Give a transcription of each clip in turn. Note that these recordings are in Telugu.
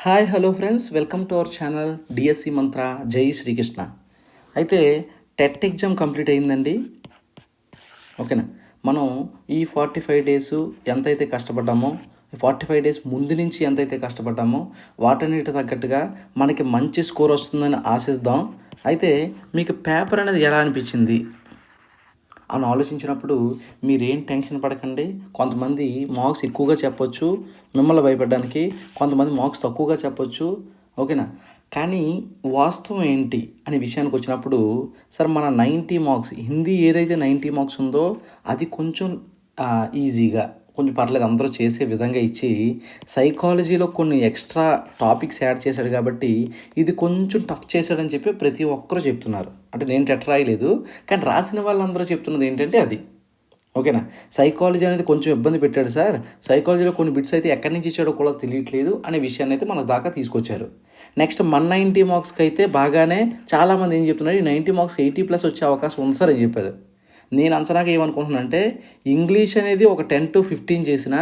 Hi hello friends, welcome to our channel DSC మంత్ర. జై శ్రీకృష్ణ. అయితే టెట్ ఎగ్జామ్ కంప్లీట్ అయిందండి. ఓకేనా. మనం ఈ 45 డేస్ ఎంతైతే కష్టపడ్డామో, 45 డేస్ ముందు నుంచి ఎంతైతే కష్టపడ్డామో వాటన్నిటి తగ్గట్టుగా మనకి మంచి స్కోర్ వస్తుందని ఆశిద్దాం. అయితే మీకు పేపర్ అనేది ఎలా అనిపించింది అని ఆలోచించినప్పుడు మీరేం టెన్షన్ పడకండి. కొంతమంది మార్క్స్ ఎక్కువగా చెప్పొచ్చు మిమ్మల్ని భయపడడానికి, కొంతమంది మార్క్స్ తక్కువగా చెప్పొచ్చు. ఓకేనా. కానీ వాస్తవం ఏంటి అనే విషయానికి వచ్చినప్పుడు, సార్ మన 90 మార్క్స్ హిందీ ఏదైతే 90 మార్క్స్ ఉందో అది కొంచెం ఈజీగా, కొంచెం పర్లేదు అందరూ చేసే విధంగా ఇచ్చి, సైకాలజీలో కొన్ని ఎక్స్ట్రా టాపిక్స్ యాడ్ చేశాడు కాబట్టి ఇది కొంచెం టఫ్ చేశాడని చెప్పి ప్రతి ఒక్కరూ చెప్తున్నారు. అంటే నేను టెట్ రాయలేదు, కానీ రాసిన వాళ్ళందరూ చెప్తున్నది ఏంటంటే అది. ఓకేనా. సైకాలజీ అనేది కొంచెం ఇబ్బంది పెట్టాడు సార్, సైకాలజీలో కొన్ని బిట్స్ అయితే ఎక్కడి నుంచి ఇచ్చాడో కూడా తెలియట్లేదు అనే విషయాన్ని అయితే మన దాకా తీసుకొచ్చారు. నెక్స్ట్ 190 మార్క్స్కి అయితే బాగానే చాలామంది ఏం చెప్తున్నారు, ఈ 90 మార్క్స్కి 80+ వచ్చే అవకాశం ఉంది సార్ అని చెప్పారు. నేను అంచనాగా ఏమనుకుంటున్నానంటే, ఇంగ్లీష్ అనేది ఒక 10 to 15 చేసిన,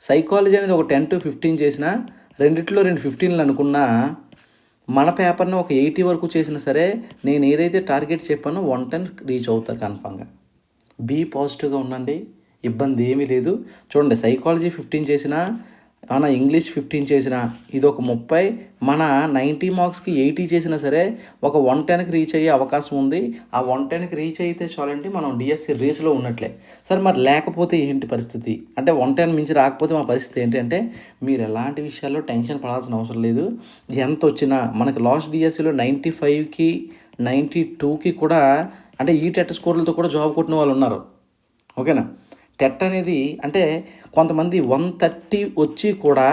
సైకాలజీ అనేది ఒక 10 to 15 చేసిన, రెండిట్లో 15 అనుకున్నా మన పేపర్ని ఒక 80 వరకు చేసినా సరే నేను ఏదైతే టార్గెట్ చెప్పానో 110 రీచ్ అవుతారు కన్ఫామ్గా. బీ పాజిటివ్గా ఉండండి, ఇబ్బంది ఏమీ లేదు. చూడండి, సైకాలజీ 15 చేసినా, మన ఇంగ్లీష్ 15 చేసినా ఇది ఒక 30, మన 90 మార్క్స్కి 80 చేసినా సరే ఒక 110కి రీచ్ అయ్యే అవకాశం ఉంది. ఆ 110కి రీచ్ అయితే చాలండి మనం డిఎస్సి రేస్లో ఉన్నట్లే. సరే మరి లేకపోతే ఏంటి పరిస్థితి అంటే, 110 మించి రాకపోతే మా పరిస్థితి ఏంటంటే, మీరు ఎలాంటి విషయాల్లో టెన్షన్ పడాల్సిన అవసరం లేదు. ఎంత వచ్చినా మనకి లాస్ట్ డిఎస్సిలో 95కి 92కి కూడా, అంటే ఈ టెట్ స్కోర్లతో కూడా జాబ్ కొట్టిన వాళ్ళు ఉన్నారు. ఓకేనా. టెట్ అనేది అంటే కొంతమంది 130 వచ్చి కూడా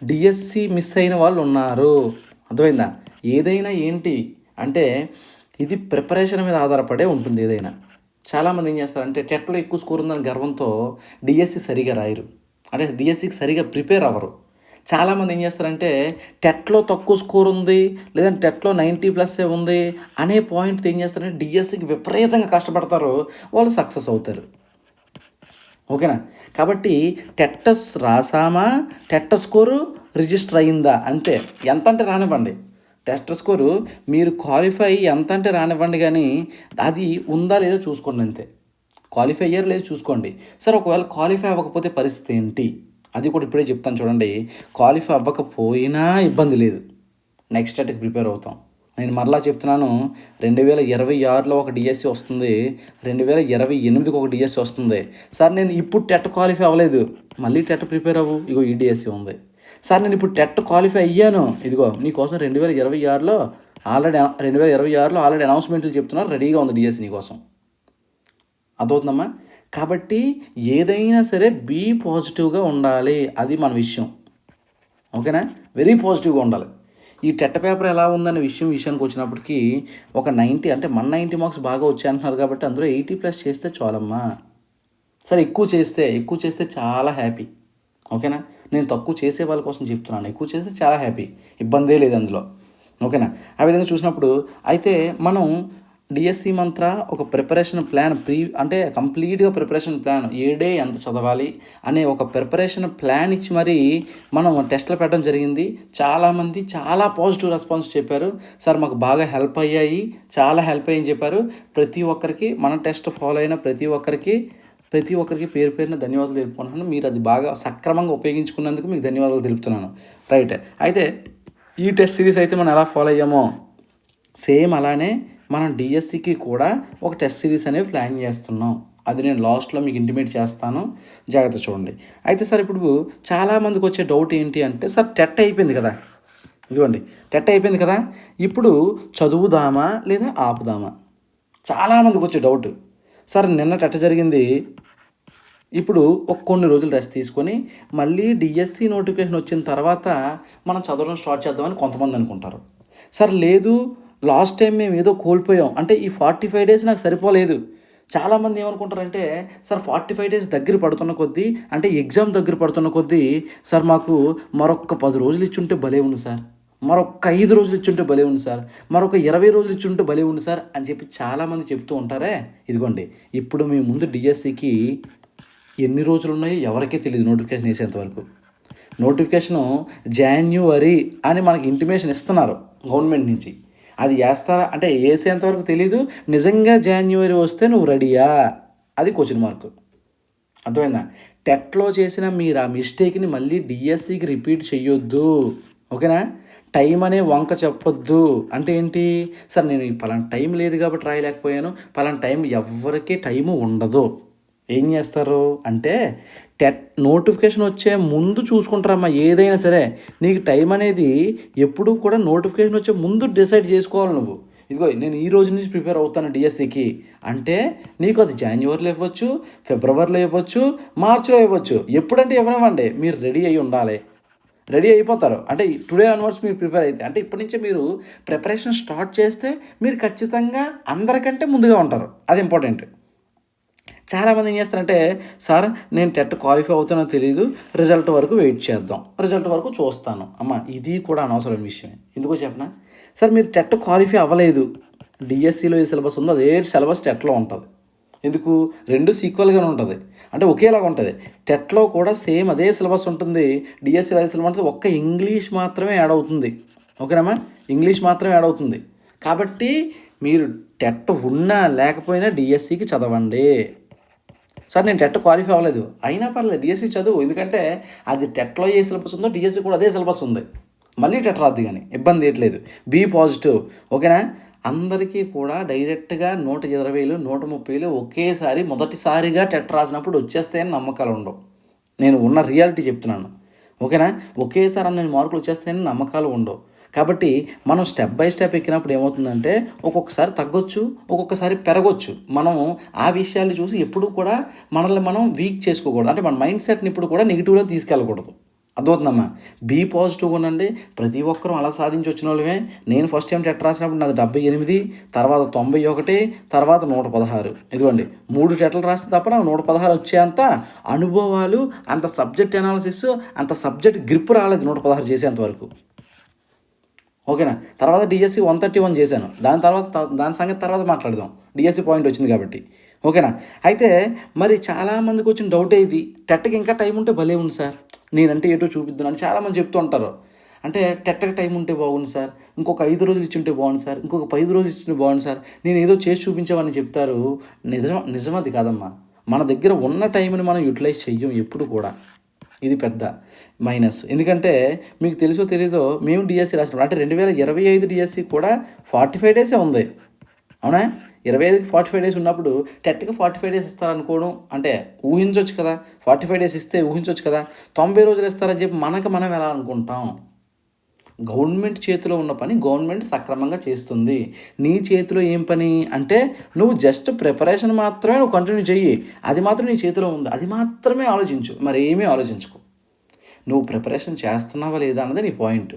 డిఎస్సి మిస్ అయిన వాళ్ళు ఉన్నారు. అర్థమైందా. ఏదైనా ఏంటి అంటే ఇది ప్రిపరేషన్ మీద ఆధారపడే ఉంటుంది ఏదైనా. చాలామంది ఏం చేస్తారంటే టెట్లో ఎక్కువ స్కోర్ ఉందని గర్వంతో డిఎస్సి సరిగా రాయరు, అంటే డిఎస్సికి సరిగా ప్రిపేర్ అవ్వరు. చాలామంది ఏం చేస్తారంటే టెట్లో తక్కువ స్కోర్ ఉంది, లేదంటే టెట్లో 90+ ఉంది అనే పాయింట్ ఏం చేస్తారంటే డిఎస్సికి విపరీతంగా కష్టపడతారు, వాళ్ళు సక్సెస్ అవుతారు. ఓకేనా. కాబట్టి టెట్టస్ రాసామా, టెట్ స్కోరు రిజిస్టర్ అయిందా అంతే. ఎంత అంటే రానివ్వండి, టెస్ట్ స్కోరు మీరు క్వాలిఫై ఎంత అంటే రానివ్వండి, కానీ అది ఉందా లేదో చూసుకోండి అంతే. క్వాలిఫై అయ్యారు లేదో చూసుకోండి. సరే ఒకవేళ క్వాలిఫై అవ్వకపోతే పరిస్థితి ఏంటి అది కూడా ఇప్పుడే చెప్తాను చూడండి. క్వాలిఫై అవ్వకపోయినా ఇబ్బంది లేదు, నెక్స్ట్ స్టేట్కి ప్రిపేర్ అవుతాం. నేను మరలా చెప్తున్నాను, 2026లో ఒక డిఎస్సి వస్తుంది, 2028కి ఒక డిఎస్సి వస్తుంది. సార్ నేను ఇప్పుడు టెట్ క్వాలిఫై అవ్వలేదు, మళ్ళీ టెట్ ప్రిపేర్ అవ్వు, ఇగో ఈ డిఎస్సి ఉంది. సార్ నేను ఇప్పుడు టెట్ క్వాలిఫై అయ్యాను, ఇదిగో నీకోసం 2026లో ఆల్రెడీ అనౌన్స్మెంట్లు చెప్తున్నారు, రెడీగా ఉంది డిఎస్సి నీకోసం. అర్థవుతుందమ్మా. కాబట్టి ఏదైనా సరే బీ పాజిటివ్గా ఉండాలి, అది మన విషయం. ఓకేనా. వెరీ పాజిటివ్గా ఉండాలి. ఈ టెట్ పేపర్ ఎలా ఉందనే విషయానికి వచ్చినప్పటికీ ఒక 90, అంటే 190 మార్క్స్ బాగా వచ్చాయి అంటున్నారు కాబట్టి అందులో 80+ చేస్తే చాలమ్మా. సరే ఎక్కువ చేస్తే చాలా హ్యాపీ. ఓకేనా. నేను తక్కువ చేసే వాళ్ళ కోసం చెప్తున్నాను, ఎక్కువ చేస్తే చాలా హ్యాపీ, ఇబ్బందే లేదు అందులో. ఓకేనా. ఆ విధంగా చూసినప్పుడు అయితే మనం డిఎస్సి మంత్ర ఒక ప్రిపరేషన్ ప్లాన్ అంటే కంప్లీట్గా ప్రిపరేషన్ ప్లాన్, ఏ డే ఎంత చదవాలి అనే ఒక ప్రిపరేషన్ ప్లాన్ ఇచ్చి మరి మనం టెస్ట్లు పెట్టడం జరిగింది. చాలామంది చాలా పాజిటివ్ రెస్పాన్స్ చెప్పారు, సార్ మాకు బాగా హెల్ప్ అయ్యాయి, చాలా హెల్ప్ అయ్యని చెప్పారు. ప్రతి ఒక్కరికి మన టెస్ట్ ఫాలో అయిన ప్రతి ఒక్కరికి పేరు పేరున ధన్యవాదాలు తెలుపుకుంటున్నాను. మీరు అది బాగా సక్రమంగా ఉపయోగించుకున్నందుకు మీకు ధన్యవాదాలు తెలుపుతున్నాను. రైట్. అయితే ఈ టెస్ట్ సిరీస్ అయితే మనం ఎలా ఫాలో అయ్యామో సేమ్ అలానే మనం డిఎస్సికి కూడా ఒక టెస్ట్ సిరీస్ అనేవి ప్లాన్ చేస్తున్నాం. అది నేను లాస్ట్లో మీకు ఇంటిమేట్ చేస్తాను, జాగ్రత్త చూడండి. అయితే సార్ ఇప్పుడు చాలామందికి వచ్చే డౌట్ ఏంటి అంటే, సార్ టెట్ అయిపోయింది కదా, ఇదిగోండి టెట్ అయిపోయింది కదా, ఇప్పుడు చదువుదామా లేదా ఆపుదామా, చాలామందికి వచ్చే డౌట్. సార్ నిన్న టెట్ జరిగింది, ఇప్పుడు కొన్ని రోజులు రెస్ట్ తీసుకొని మళ్ళీ డిఎస్సి నోటిఫికేషన్ వచ్చిన తర్వాత మనం చదవడం స్టార్ట్ చేద్దామని కొంతమంది అనుకుంటారు. సార్ లేదు, లాస్ట్ టైం మేము ఏదో కోల్పోయాం, అంటే ఈ 45 డేస్ నాకు సరిపోలేదు. చాలామంది ఏమనుకుంటారంటే, సార్ 45 డేస్ దగ్గర పడుతున్న కొద్దీ, అంటే ఎగ్జామ్ దగ్గర పడుతున్న కొద్దీ, సార్ మాకు మరొక 10 రోజులు ఇచ్చుంటే భలే ఉంది సార్, మరొక 5 రోజులు ఇచ్చుంటే భలే ఉంది సార్, మరొక 20 రోజులు ఇచ్చుంటే భలే ఉంది సార్ అని చెప్పి చాలామంది చెప్తూ ఉంటారే. ఇదిగోండి ఇప్పుడు మీ ముందు డిఎస్సికి ఎన్ని రోజులు ఉన్నాయో ఎవరికీ తెలియదు నోటిఫికేషన్ వేసేంతవరకు. నోటిఫికేషను జాన్యువరి అని మనకి ఇంటిమేషన్ ఇస్తున్నారు గవర్నమెంట్ నుంచి. అది వేస్తారా అంటే వేసేంతవరకు తెలీదు. నిజంగా జాన్యువరి వస్తే నువ్వు రెడీయా, అది క్వశ్చన్ మార్క్. అర్థమైందా? టెట్లో చేసిన మీరు ఆ మిస్టేక్ని మళ్ళీ డిఎస్సికి రిపీట్ చెయ్యొద్దు. ఓకేనా? టైం అనే వంక చెప్పొద్దు. అంటే ఏంటి, సార్ నేను పలానా టైం లేదు కాబట్టి రాయలేకపోయాను, పలానా టైం ఎవరికి టైము ఉండదు. ఏం చేస్తారు అంటే నోటిఫికేషన్ వచ్చే ముందు చూసుకుంటారమ్మా. ఏదైనా సరే నీకు టైం అనేది ఎప్పుడూ కూడా నోటిఫికేషన్ వచ్చే ముందు డిసైడ్ చేసుకోవాలి నువ్వు. ఇదిగో నేను ఈ రోజు నుంచి ప్రిపేర్ అవుతాను డిఎస్సికి అంటే నీకు అది జనవరిలో ఇవ్వచ్చు, ఫిబ్రవరిలో ఇవ్వచ్చు, మార్చిలో ఇవ్వచ్చు. ఎప్పుడంటే ఇవ్వనివ్వండి, మీరు రెడీ అయ్యి ఉండాలి. రెడీ అయిపోతారు అంటే టుడే ఆన్వర్డ్స్ మీరు ప్రిపేర్ అయితే, అంటే ఇప్పటి నుంచే మీరు ప్రిపరేషన్ స్టార్ట్ చేస్తే మీరు ఖచ్చితంగా అందరికంటే ముందుగా ఉంటారు. అది ఇంపార్టెంట్. చాలామంది ఏం చేస్తారంటే, సార్ నేను టెట్ క్వాలిఫై అవుతానో తెలియదు, రిజల్ట్ వరకు వెయిట్ చేద్దాం, రిజల్ట్ వరకు చూస్తాను. అమ్మ ఇది కూడా అనవసరమైన విషయమే. ఎందుకో చెప్పనా, సార్ మీరు టెట్ క్వాలిఫై అవ్వలేదు, డిఎస్సిలో ఏ సిలబస్ ఉందో అదే సిలబస్ టెట్లో ఉంటుంది. ఎందుకు, రెండు సీక్వల్గానే ఉంటుంది, అంటే ఒకేలాగా ఉంటుంది. టెట్లో కూడా సేమ్ అదే సిలబస్ ఉంటుంది, డిఎస్సిలో అదే సిలబస్ ఉంటుంది. ఒక్క ఇంగ్లీష్ మాత్రమే యాడ్ అవుతుంది. ఓకేనమ్మా, ఇంగ్లీష్ మాత్రమే యాడ్ అవుతుంది. కాబట్టి మీరు టెట్ ఉన్నా లేకపోయినా డిఎస్సికి చదవండి. సార్ నేను టెట్ క్వాలిఫై అవ్వలేదు, అయినా పర్లేదు డిఎస్సి చదువు, ఎందుకంటే అది టెట్లో ఏ సిలబస్ ఉందో డిఎస్సి కూడా అదే సిలబస్ ఉంది. మళ్ళీ టెట్ రాద్దు కానీ ఇబ్బంది ఏట్లేదు. Be positive. ఓకేనా? అందరికీ కూడా డైరెక్ట్గా 120,000 130,000 ఒకేసారి మొదటిసారిగా టెట్ రాసినప్పుడు వచ్చేస్తాయని నమ్మకాలు ఉండవు. నేను ఉన్న రియాలిటీ చెప్తున్నాను. ఓకేనా? ఒకేసారి అన్ని మార్కులు వచ్చేస్తాయని నమ్మకాలు ఉండవు. కాబట్టి మనం స్టెప్ బై స్టెప్ ఎక్కినప్పుడు ఏమవుతుందంటే ఒక్కొక్కసారి తగ్గొచ్చు, ఒక్కొక్కసారి పెరగొచ్చు. మనం ఆ విషయాన్ని చూసి ఎప్పుడూ కూడా మనల్ని మనం వీక్ చేసుకోకూడదు. అంటే మన మైండ్ సెట్ని ఇప్పుడు కూడా నెగిటివ్లో తీసుకెళ్ళకూడదు. అర్థమవుతుందమ్మా? బీ పాజిటివ్గా ఉండండి. ప్రతి ఒక్కరూ అలా సాధించి వచ్చిన వాళ్ళమే. నేను ఫస్ట్ టైం టెట్ రాసినప్పుడు నాది 78, తర్వాత 91, తర్వాత 116. ఇదిగోండి 3 టెట్లు రాస్తే తప్ప నాకు 116 వచ్చేంత అనుభవాలు, అంత సబ్జెక్ట్ అనాలిసిస్, అంత సబ్జెక్ట్ గ్రిప్ రాలేదు 116 చేసేంత వరకు. ఓకేనా? తర్వాత డిఎస్సి 131 చేశాను. దాని సంగతి తర్వాత మాట్లాడదాం, డిఎస్సి పాయింట్ వచ్చింది కాబట్టి. ఓకేనా? అయితే మరి చాలామందికి వచ్చిన డౌటే ఇది, టెట్కి ఇంకా టైం ఉంటే భలే ఉంది సార్, నేనంటే ఏటో చూపిద్దానని చాలామంది చెప్తూ ఉంటారు. అంటే టెట్కి టైం ఉంటే బాగుంది సార్, ఇంకొక 5 రోజులు ఇచ్చి ఉంటే బాగుంది సార్, ఇంకొక 10 రోజులు ఇచ్చి బాగుంది సార్, నేను ఏదో చేసి చూపించామని చెప్తారు. నిజమది కాదమ్మా. మన దగ్గర ఉన్న టైంని మనం యూటిలైజ్ చెయ్యం ఎప్పుడు కూడా. ఇది పెద్ద మైనస్. ఎందుకంటే మీకు తెలుసో తెలీదో మేము డిఎస్సి రాసినాం అంటే 2025 డిఎస్సి కూడా 45 డేసే ఉంది. అవునా? 25కి 45 డేస్ ఉన్నప్పుడు టెట్కి 45 డేస్ ఇస్తారనుకోవడం అంటే ఊహించవచ్చు కదా. 45 డేస్ ఇస్తే ఊహించవచ్చు కదా. 90 రోజులు ఇస్తారని చెప్పి మనం ఎలా అనుకుంటాం? గవర్నమెంట్ చేతిలో ఉన్న పని గవర్నమెంట్ సక్రమంగా చేస్తుంది. నీ చేతిలో ఏం పని అంటే నువ్వు జస్ట్ ప్రిపరేషన్ మాత్రమే నువ్వు కంటిన్యూ చెయ్యి. అది మాత్రం నీ చేతిలో ఉంది, అది మాత్రమే ఆలోచించు, మరి ఏమీ ఆలోచించుకో. నువ్వు ప్రిపరేషన్ చేస్తున్నావా లేదా అన్నది నీ పాయింట్.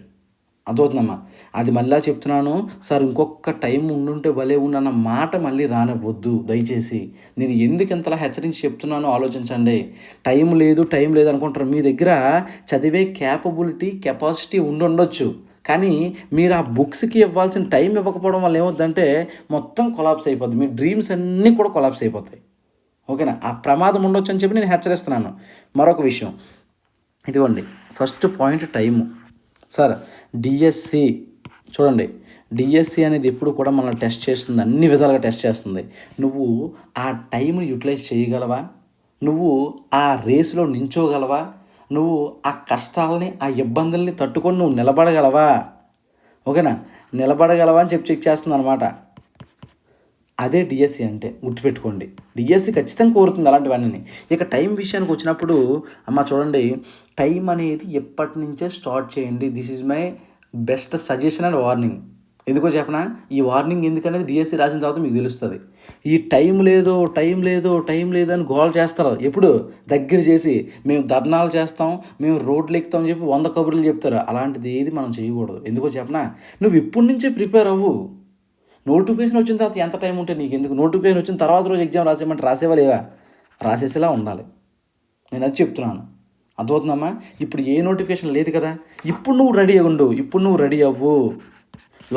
అర్థమవుతుందమ్మా? అది మళ్ళీ చెప్తున్నాను సార్, ఇంకొక టైం ఉండుంటే భలే ఉన్నన్న మాట మళ్ళీ రానివ్వద్దు దయచేసి. నేను ఎందుకు ఇంతలా హెచ్చరించి చెప్తున్నానో ఆలోచించండి. టైం లేదు అనుకుంటారు. మీ దగ్గర చదివే కెపాసిటీ ఉండొచ్చు, కానీ మీరు ఆ బుక్స్కి ఇవ్వాల్సిన టైం ఇవ్వకపోవడం వల్ల ఏమవుతుందంటే మొత్తం కొలాప్స్ అయిపోద్ది. మీ డ్రీమ్స్ అన్నీ కూడా కొలాప్స్ అయిపోతాయి. ఓకేనా? ఆ ప్రమాదం ఉండొచ్చు అని చెప్పి నేను హెచ్చరిస్తున్నాను. మరొక విషయం ఇదిగోండి, first point time. Sir DSC చూడండి, డిఎస్సి అనేది ఎప్పుడు కూడా మనల్ని టెస్ట్ చేస్తుంది, అన్ని విధాలుగా టెస్ట్ చేస్తుంది. నువ్వు ఆ టైంని యూటిలైజ్ చేయగలవా? నువ్వు ఆ రేసులో నించోగలవా? నువ్వు ఆ కష్టాలని, ఆ ఇబ్బందుల్ని తట్టుకొని నువ్వు నిలబడగలవా? ఓకేనా? నిలబడగలవా అని చెప్పి చెక్ చేస్తుంది అనమాట. అదే డిఎస్సి అంటే గుర్తుపెట్టుకోండి. డిఎస్సి ఖచ్చితంగా కోరుతుంది అలాంటివన్నీ. ఇక టైం విషయానికి వచ్చినప్పుడు అమ్మ చూడండి, టైం అనేది ఎప్పటి నుంచే స్టార్ట్ చేయండి. This is my best suggestion and warning. ఎందుకో చెప్పనా? ఈ వార్నింగ్ ఎందుకనేది డిఎస్సి రాసిన తర్వాత మీకు తెలుస్తుంది. ఈ టైం లేదు అని గోల్ చేస్తారు. ఎప్పుడు దగ్గర చేసి మేము ధర్నాలు చేస్తాం, మేము రోడ్లు ఎక్కుతాం అని చెప్పి 100 కబుర్లు చెప్తారు. అలాంటిది ఏది మనం చేయకూడదు. ఎందుకో చెప్పనా? నువ్వు ఇప్పటి నుంచే ప్రిపేర్ అవ్వు. నోటిఫికేషన్ వచ్చిన తర్వాత ఎంత టైం ఉంటే నీకు ఎందుకు? నోటిఫికేషన్ వచ్చిన తర్వాత రోజు ఎగ్జామ్ రాసేయమంటే రాసేవా లేవా? రాసేసేలా ఉండాలి. నేను అది చెప్తున్నాను. అర్థమవుతుందమ్మా? ఇప్పుడు ఏ నోటిఫికేషన్ లేదు కదా, ఇప్పుడు నువ్వు రెడీ ఉండు, ఇప్పుడు నువ్వు రెడీ అవ్వు.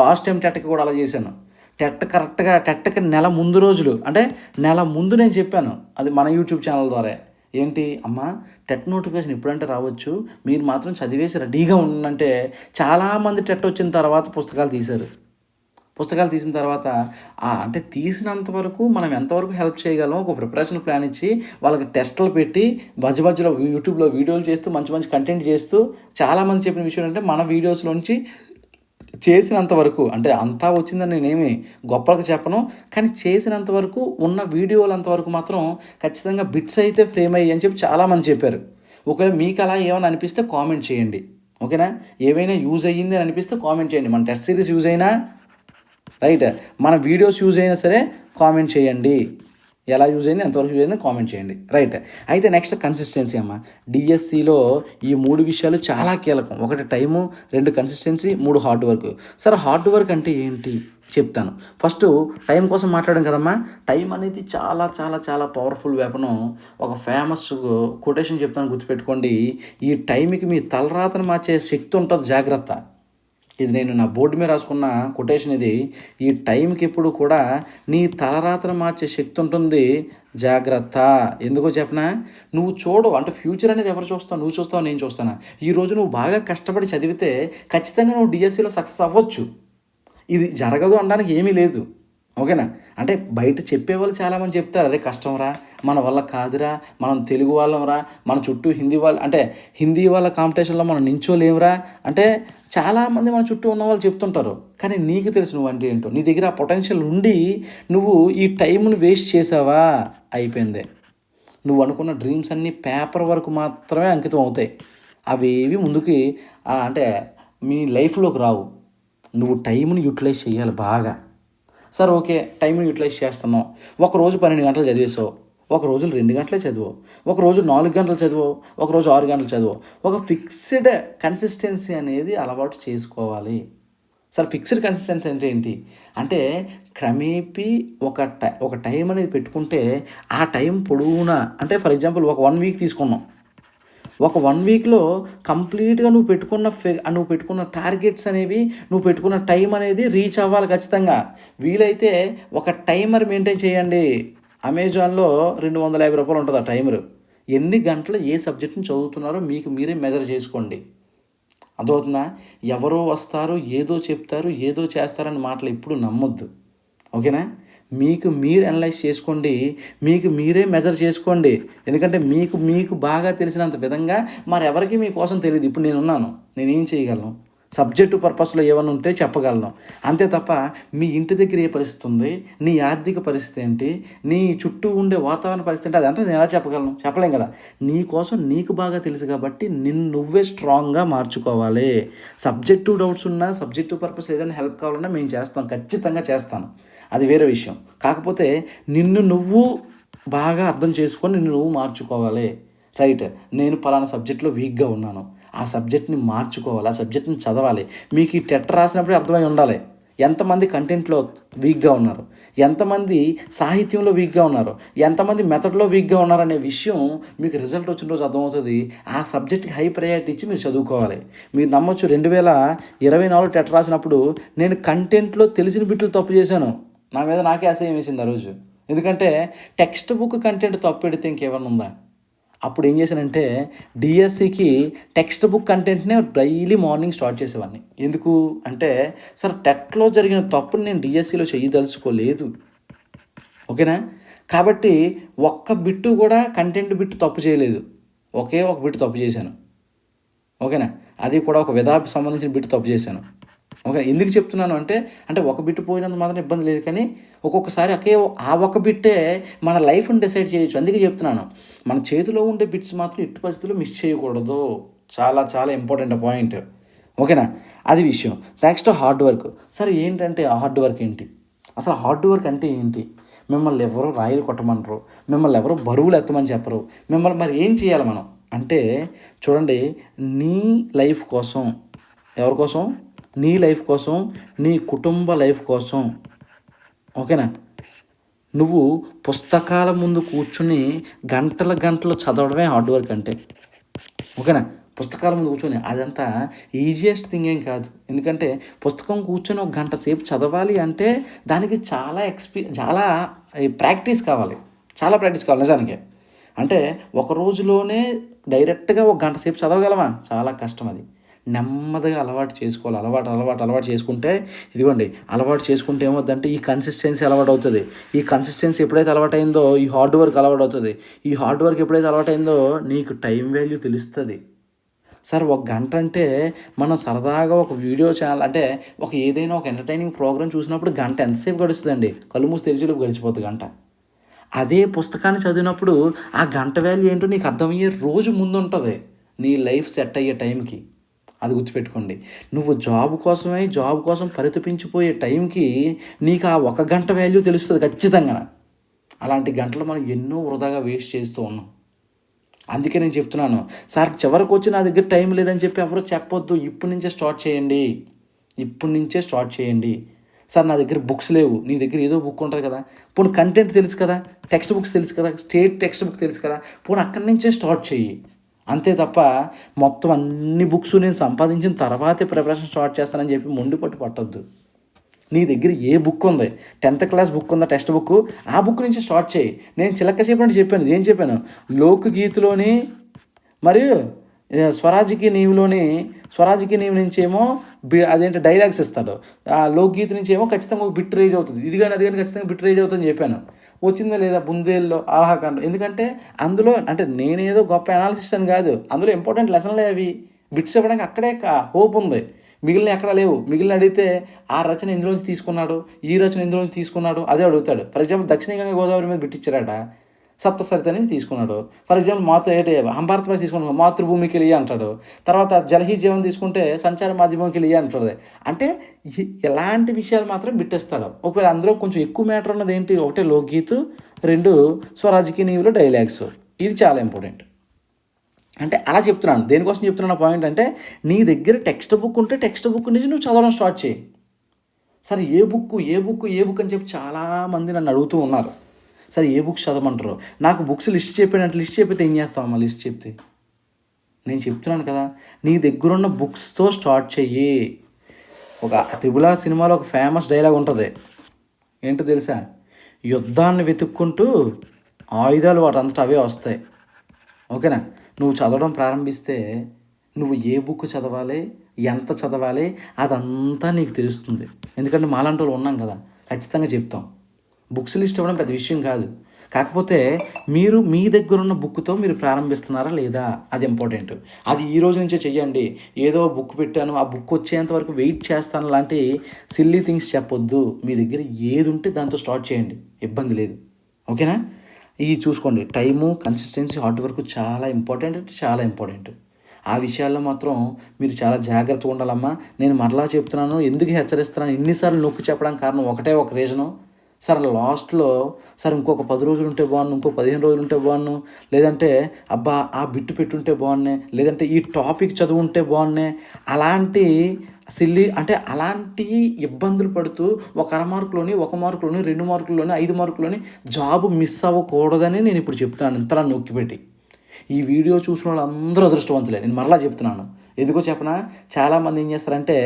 లాస్ట్ టైం టెట్కి కూడా అలా చేశాను. టెట్కి నెల ముందు రోజులు, అంటే నెల ముందు నేను చెప్పాను, అది మన యూట్యూబ్ ఛానల్ ద్వారా. ఏంటి అమ్మా, టెట్ నోటిఫికేషన్ ఎప్పుడంటే రావచ్చు, మీరు మాత్రం చదివేసి రెడీగా ఉండంటే చాలామంది టెట్ వచ్చిన తర్వాత పుస్తకాలు తీశారు. పుస్తకాలు తీసిన తర్వాత అంటే తీసినంత వరకు మనం ఎంతవరకు హెల్ప్ చేయగలం ఒక ప్రిపరేషన్ ప్లాన్ ఇచ్చి వాళ్ళకి టెస్టులు పెట్టి మధ్య మధ్యలో యూట్యూబ్లో వీడియోలు చేస్తూ మంచి మంచి కంటెంట్ చేస్తూ చాలామంది చెప్పిన విషయం అంటే మన వీడియోస్లోంచి చేసినంత వరకు, అంటే అంతా వచ్చిందని నేనేమి గొప్పగా చెప్పను, కానీ చేసినంత వరకు ఉన్న వీడియోలు అంతవరకు మాత్రం ఖచ్చితంగా బిట్స్ అయితే ఫ్రేమ్ అయ్యి అని చెప్పి చాలామంది చెప్పారు. ఒకవేళ మీకు అలా ఏమైనా అనిపిస్తే కామెంట్ చేయండి, ఓకేనా? ఏవైనా యూజ్ అయ్యింది అని అనిపిస్తే కామెంట్ చేయండి. మన టెస్ట్ సిరీస్ యూజ్ అయినా రైట్, మన వీడియోస్ యూజ్ అయినా సరే కామెంట్ చేయండి. ఎలా యూజ్ అయింది, ఎంతవరకు యూజ్ అయింది కామెంట్ చేయండి, రైట్? అయితే నెక్స్ట్ కన్సిస్టెన్సీ అమ్మ. డిఎస్సిలో ఈ 3 విషయాలు చాలా కీలకం. 1 టైము, 2 కన్సిస్టెన్సీ, 3 హార్డ్ వర్క్. సరే హార్డ్ వర్క్ అంటే ఏంటి చెప్తాను. ఫస్ట్ టైం కోసం మాట్లాడాం కదమ్మా. టైం అనేది చాలా చాలా చాలా పవర్ఫుల్ వెపను. ఒక ఫేమస్ కొటేషన్ చెప్తాను, గుర్తుపెట్టుకోండి. ఈ టైంకి మీ తలరాతను మార్చే శక్తి ఉంటుంది, జాగ్రత్త. ఇది నేను నా బోర్డు మీద రాసుకున్న కొటేషన్ ఇది. ఈ టైంకి ఎప్పుడు కూడా నీ తలరాతను మార్చే శక్తి ఉంటుంది, జాగ్రత్త. ఎందుకో చెప్పనా, నువ్వు చూడు, అంటే ఫ్యూచర్ అనేది ఎవరు చూస్తావు, నువ్వు చూస్తావు, నేను చూస్తాను. ఈరోజు నువ్వు బాగా కష్టపడి చదివితే ఖచ్చితంగా నువ్వు డిఎస్సిలో సక్సెస్ అవ్వచ్చు. ఇది జరగదు అనడానికి ఏమీ లేదు, ఓకేనా? అంటే బయట చెప్పేవాళ్ళు చాలామంది చెప్తారు, అరే కష్టంరా, మన వల్ల కాదురా, మనం తెలుగు వాళ్ళంరా, మన చుట్టూ హిందీ వాళ్ళ కాంపిటీషన్లో మనం నించోలేమురా అంటే చాలామంది మన చుట్టూ ఉన్న వాళ్ళు చెప్తుంటారు. కానీ నీకు తెలుసు నువ్వు అంటే ఏంటో. నీ దగ్గర ఆ పొటెన్షియల్ ఉండి నువ్వు ఈ టైంను వేస్ట్ చేసావా, అయిపోయింది. నువ్వు అనుకున్న డ్రీమ్స్ అన్నీ పేపర్ వరకు మాత్రమే అంకితం అవుతాయి. అవేవి ముందుకి అంటే మీ లైఫ్లోకి రావు. నువ్వు టైంని యూటిలైజ్ చేయాలి బాగా. సార్ ఓకే, టైంని యూటిలైజ్ చేస్తున్నావు. ఒకరోజు 12 గంటలు చదివేసావు, ఒక రోజు 2 గంటలే చదువు, ఒక రోజు 4 గంటలు చదువు, ఒక రోజు 6 గంటలు చదువు. ఒక ఫిక్స్డ్ కన్సిస్టెన్సీ అనేది అలవాటు చేసుకోవాలి. సార్ ఫిక్స్డ్ కన్సిస్టెన్సీ అంటే ఏంటి అంటే క్రమేపీ ఒక టైం అనేది పెట్టుకుంటే ఆ టైం పొడవునా, అంటే ఫర్ ఎగ్జాంపుల్ ఒక 1 వీక్ తీసుకున్నాం. ఒక 1 వీక్లో కంప్లీట్గా నువ్వు పెట్టుకున్న టార్గెట్స్ అనేవి, నువ్వు పెట్టుకున్న టైం అనేది రీచ్ అవ్వాలి ఖచ్చితంగా. వీలైతే ఒక టైమర్ మెయింటైన్ చేయండి. అమెజాన్లో ₹250 ఉంటుంది ఆ టైమర్. ఎన్ని గంటలు ఏ సబ్జెక్ట్ని చదువుతున్నారో మీకు మీరే మెజర్ చేసుకోండి. అర్థమవుతుందా? ఎవరో వస్తారు, ఏదో చెప్తారు, ఏదో చేస్తారని మాటలు ఎప్పుడు నమ్మొద్దు, ఓకేనా? మీకు మీరు అనలైజ్ చేసుకోండి, మీకు మీరే మెజర్ చేసుకోండి. ఎందుకంటే మీకు బాగా తెలిసినంత విధంగా మరెవరికి మీకోసం తెలియదు. ఇప్పుడు నేనున్నాను, నేనేం చేయగలను, సబ్జెక్టు పర్పస్లో ఏమైనా ఉంటే చెప్పగలను. అంతే తప్ప మీ ఇంటి దగ్గర ఏ పరిస్థితి ఉంది, నీ ఆర్థిక పరిస్థితి ఏంటి, నీ చుట్టూ ఉండే వాతావరణ పరిస్థితి ఏంటి, అదంటే నేను ఎలా చెప్పగలను, చెప్పలేం కదా. నీ కోసం నీకు బాగా తెలుసు కాబట్టి నువ్వే స్ట్రాంగ్గా మార్చుకోవాలి. సబ్జెక్టివ్ డౌట్స్ ఉన్నా, సబ్జెక్టివ్ పర్పస్ ఏదైనా హెల్ప్ కావాలన్నా మేము చేస్తాం, ఖచ్చితంగా చేస్తాను, అది వేరే విషయం. కాకపోతే నిన్ను నువ్వు బాగా అర్థం చేసుకొని నిన్ను నువ్వు మార్చుకోవాలి, రైట్? నేను పలానా సబ్జెక్ట్లో వీక్గా ఉన్నాను, ఆ సబ్జెక్ట్ని మార్చుకోవాలి, ఆ సబ్జెక్ట్ని చదవాలి. మీకు ఈ టెట్ రాసినప్పుడే అర్థమై ఉండాలి ఎంతమంది కంటెంట్లో వీక్గా ఉన్నారు, ఎంతమంది సాహిత్యంలో వీక్గా ఉన్నారు, ఎంతమంది మెథడ్లో వీక్గా ఉన్నారనే విషయం మీకు రిజల్ట్ వచ్చిన రోజు అర్థమవుతుంది. ఆ సబ్జెక్ట్కి హై ప్రయారిటీ ఇచ్చి మీరు చదువుకోవాలి. మీరు నమ్మొచ్చు, 2024 టెట్ రాసినప్పుడు నేను కంటెంట్లో తెలిసిన బిట్లు తప్పు చేశాను. నా మీద నాకే అసహ్యం వేసింది ఆ రోజు. ఎందుకంటే టెక్స్ట్ బుక్ కంటెంట్ తప్పు పెడితే ఇంకేమైనా ఉందా? అప్పుడు ఏం చేశానంటే డిఎస్సికి టెక్స్ట్ బుక్ కంటెంట్నే డైలీ మార్నింగ్ స్టార్ట్ చేసేవాడిని. ఎందుకు అంటే సార్ టెట్లో జరిగిన తప్పుని నేను డిఎస్సిలో చేయదలుచుకోలేదు, ఓకేనా? కాబట్టి ఒక్క బిట్టు కూడా కంటెంట్ బిట్టు తప్పు చేయలేదు, ఒకే ఒక బిట్టు తప్పు చేశాను, ఓకేనా? అది కూడా ఒక విధాకి సంబంధించిన బిట్టు తప్పు చేశాను, ఓకే? ఎందుకు చెప్తున్నాను అంటే ఒక బిట్టు పోయినంత మాత్రం ఇబ్బంది లేదు, కానీ ఒక్కొక్కసారి ఆ ఒక బిట్టే మన లైఫ్ని డిసైడ్ చేయొచ్చు. అందుకే చెప్తున్నాను, మన చేతిలో ఉండే బిట్స్ మాత్రం ఎట్టి పరిస్థితుల్లో మిస్ చేయకూడదు. చాలా చాలా ఇంపార్టెంట్ పాయింట్, ఓకేనా? అది విషయం. Next hard work. సరే ఏంటంటే హార్డ్ వర్క్ ఏంటి, అసలు హార్డ్ వర్క్ అంటే ఏంటి? మిమ్మల్ని ఎవరో రాయిలు కొట్టమనరు, మిమ్మల్ని ఎవరో బరువులు ఎత్తమని చెప్పరు. మిమ్మల్ని మరి ఏం చేయాలి మనం అంటే చూడండి, నీ లైఫ్ కోసం, ఎవరి కోసం? నీ లైఫ్ కోసం, నీ కుటుంబ లైఫ్ కోసం, ఓకేనా? నువ్వు పుస్తకాల ముందు కూర్చుని గంటలు చదవడమే హార్డ్ వర్క్ అంటే, ఓకేనా? పుస్తకాల ముందు కూర్చొని అదంతా ఈజియెస్ట్ థింగ్ ఏం కాదు. ఎందుకంటే పుస్తకం కూర్చొని 1 గంట సేపు చదవాలి అంటే దానికి చాలా ప్రాక్టీస్ కావాలి, చాలా ప్రాక్టీస్ కావాలి నిజానికి. అంటే ఒక రోజులోనే డైరెక్ట్గా ఒక గంట సేపు చదవగలమా? చాలా కష్టం అది. నెమ్మదిగా అలవాటు చేసుకోవాలి. అలవాటు చేసుకుంటే ఇదిగోండి అలవాటు చేసుకుంటే ఏమవుద్దంటే ఈ కన్సిస్టెన్సీ అలవాటవుతది. ఈ కన్సిస్టెన్సీ ఎప్పుడైతే అలవాటయిందో ఈ హార్డ్ వర్క్ అలవాటవుతది. ఈ హార్డ్ వర్క్ ఎప్పుడైతే అలవాటయిందో నీకు టైం వాల్యూ తెలుస్తది. సార్ ఒక గంట అంటే మనం సరదాగా ఒక వీడియో ఛానల్ అంటే ఏదైనా ఒక ఎంటర్‌టైనింగ్ ప్రోగ్రామ్ చూసినప్పుడు గంట ఎంతసేపు గడుస్తదండి? కళ్ళు మూసి తెరిచేలోపు గడిచిపోద్ది గంట. అదే పుస్తకాన్ని చదివినప్పుడు ఆ గంట వాల్యూ ఏంటో నీకు అర్థమయ్యే రోజు ముందుంటది. నీ లైఫ్ సెట్ అయ్యే టైంకి. అది గుర్తుపెట్టుకోండి. నువ్వు జాబ్ కోసం పరితపించిపోయే టైంకి నీకు ఆ ఒక గంట వాల్యూ తెలుస్తది ఖచ్చితంగా. అలాంటి గంటలు మనం ఎన్నో వృధాగా వేస్ట్ చేస్తూ ఉన్నాం. అందుకే నేను చెప్తున్నాను, సార్ చివరికొచ్చి నా దగ్గర టైం లేదని చెప్పి ఎవరు చెప్పొద్దు. ఇప్పటి నుంచే స్టార్ట్ చేయండి. సార్ నా దగ్గర బుక్స్ లేవు. నీ దగ్గర ఏదో బుక్ ఉంటుంది కదా, పోనీ కంటెంట్ తెలుసు కదా, టెక్స్ట్ బుక్స్ తెలుసు కదా, స్టేట్ టెక్స్ట్ బుక్ తెలుసు కదా, పోనీ అక్కడి నుంచే స్టార్ట్ చెయ్యి. అంతే తప్ప మొత్తం అన్ని బుక్స్ నేను సంపాదించిన తర్వాతే ప్రిపరేషన్ స్టార్ట్ చేస్తానని చెప్పి మొండి పట్టొద్దు. నీ దగ్గర ఏ బుక్ ఉంది, 10th క్లాస్ బుక్ ఉందా, టెక్స్ట్ బుక్, ఆ బుక్ నుంచి స్టార్ట్ చేయి. నేను చిలక చెప్పాను. ఏం చెప్పాను? లోక్గీత్లోని మరియు స్వరాజ్కి నీవు నుంచి ఏమో అదేంటి డైలాగ్స్ ఇస్తాడు. ఆ లోక్గీత్ నుంచి ఏమో ఖచ్చితంగా ఒక బిట్ రేజ్ అవుతుంది. ఇది కానీ ఖచ్చితంగా బిట్ రేజ్ అవుతుందని చెప్పాను. వచ్చిందా లేదా బుందేల్లో ఆహాకాండం? ఎందుకంటే అందులో అంటే నేనేదో గొప్ప అనాలిసిస్ అని కాదు, అందులో ఇంపార్టెంట్ లెసన్లే అవి. బిట్స్ ఇవ్వడానికి అక్కడే హోప్ ఉంది, మిగిలిన ఎక్కడ లేవు. మిగిలిన అడిగితే ఆ రచన ఇందులోంచి తీసుకున్నాడు, ఈ రచన ఇందులోంచి తీసుకున్నాడు అదే అడుగుతాడు. ఫర్ ఎగ్జాంపుల్ దక్షిణ గంగా గోదావరి మీద బిట్టిచ్చారట, సప్తసరిత నుంచి తీసుకున్నాడు. ఫర్ ఎగ్జాంపుల్ అంబార్త్ తీసుకున్నాడు, మాతృభూమికి వెళ్ళి అంటాడు. తర్వాత జలహీ జీవన్ తీసుకుంటే సంచార మాధ్యమంకి వెళ్ళి అంటాడు. అంటే ఇలాంటి విషయాలు మాత్రం బిట్టేస్తాడు. ఒకవేళ అందులో కొంచెం ఎక్కువ మ్యాటర్ ఉన్నది ఏంటి, ఒకటే లోక్గీత్, 2 స్వరాజ్కి నీవులో డైలాగ్స్. ఇది చాలా ఇంపార్టెంట్. అంటే అలా చెప్తున్నాను. దేనికోసం చెప్తున్నా పాయింట్ అంటే, నీ దగ్గర టెక్స్ట్ బుక్ ఉంటే టెక్స్ట్ బుక్ నుంచి నువ్వు చదవడం స్టార్ట్ చేయి. సరే ఏ బుక్ అని చెప్పి చాలామంది నన్ను అడుగుతూ ఉన్నారు. సరే ఏ బుక్స్ చదవమంటారు? నాకు బుక్స్ లిస్ట్ చెప్పితే ఏం చేస్తావమ్మా లిస్ట్ చెప్తే? నేను చెప్తున్నాను కదా, నీ దగ్గరున్న బుక్స్తో స్టార్ట్ చెయ్యి. ఒక త్రిబుల్ ఆర్ సినిమాలో ఒక ఫేమస్ డైలాగ్ ఉంటుంది. ఏంటో తెలుసా? యుద్ధాన్ని వెతుక్కుంటూ ఆయుధాలు వాటంతటా అవే వస్తాయి. ఓకేనా? నువ్వు చదవడం ప్రారంభిస్తే నువ్వు ఏ బుక్ చదవాలి, ఎంత చదవాలి అదంతా నీకు తెలుస్తుంది. ఎందుకంటే మాలాంటి వాళ్ళు ఉన్నాం కదా, ఖచ్చితంగా చెప్తాం. బుక్స్ లిస్ట్ ఇవ్వడం పెద్ద విషయం కాదు. కాకపోతే మీరు మీ దగ్గర ఉన్న బుక్తో మీరు ప్రారంభిస్తున్నారా లేదా, అది ఇంపార్టెంట్. అది ఈ రోజు నుంచే చెయ్యండి. ఏదో బుక్ పెట్టాను, ఆ బుక్ వచ్చేంత వరకు వెయిట్ చేస్తాను లాంటి సిల్లీ థింగ్స్ చెప్పొద్దు. మీ దగ్గర ఏది ఉంటే దాంతో స్టార్ట్ చేయండి, ఇబ్బంది లేదు. ఓకేనా? ఇవి చూసుకోండి. టైము, కన్సిస్టెన్సీ, హార్డ్ వర్క్ చాలా ఇంపార్టెంట్. ఆ విషయాల్లో మాత్రం మీరు చాలా జాగ్రత్తగా ఉండాలమ్మా. నేను మరలా చెప్తున్నాను, ఎందుకు హెచ్చరిస్తున్నాను, ఇన్నిసార్లు నొక్కి చెప్పడానికి కారణం ఒక రీజను. సార్ లాస్ట్లో సార్ ఇంకొక 10 రోజులు ఉంటే బాగుండు, ఇంకో 15 రోజులు ఉంటే బాగుండు, లేదంటే అబ్బా ఆ బిట్టు పెట్టుంటే బాగున్నాయి, లేదంటే ఈ టాపిక్ చదువుంటే బాగున్నాయి, అలాంటి అలాంటి ఇబ్బందులు పడుతూ ఒక మార్కులోని 1 మార్కులోని 2 మార్కుల్లోని 5 మార్కుల్లోని జాబ్ మిస్ అవ్వకూడదని నేను ఇప్పుడు చెప్తున్నాను ఇంతలా నొక్కిపెట్టి. ఈ వీడియో చూసిన వాళ్ళందరూ అదృష్టవంతులే. నేను మరలా చెప్తున్నాను. ఎందుకో చెప్పనా, చాలామంది ఏం చేస్తారంటే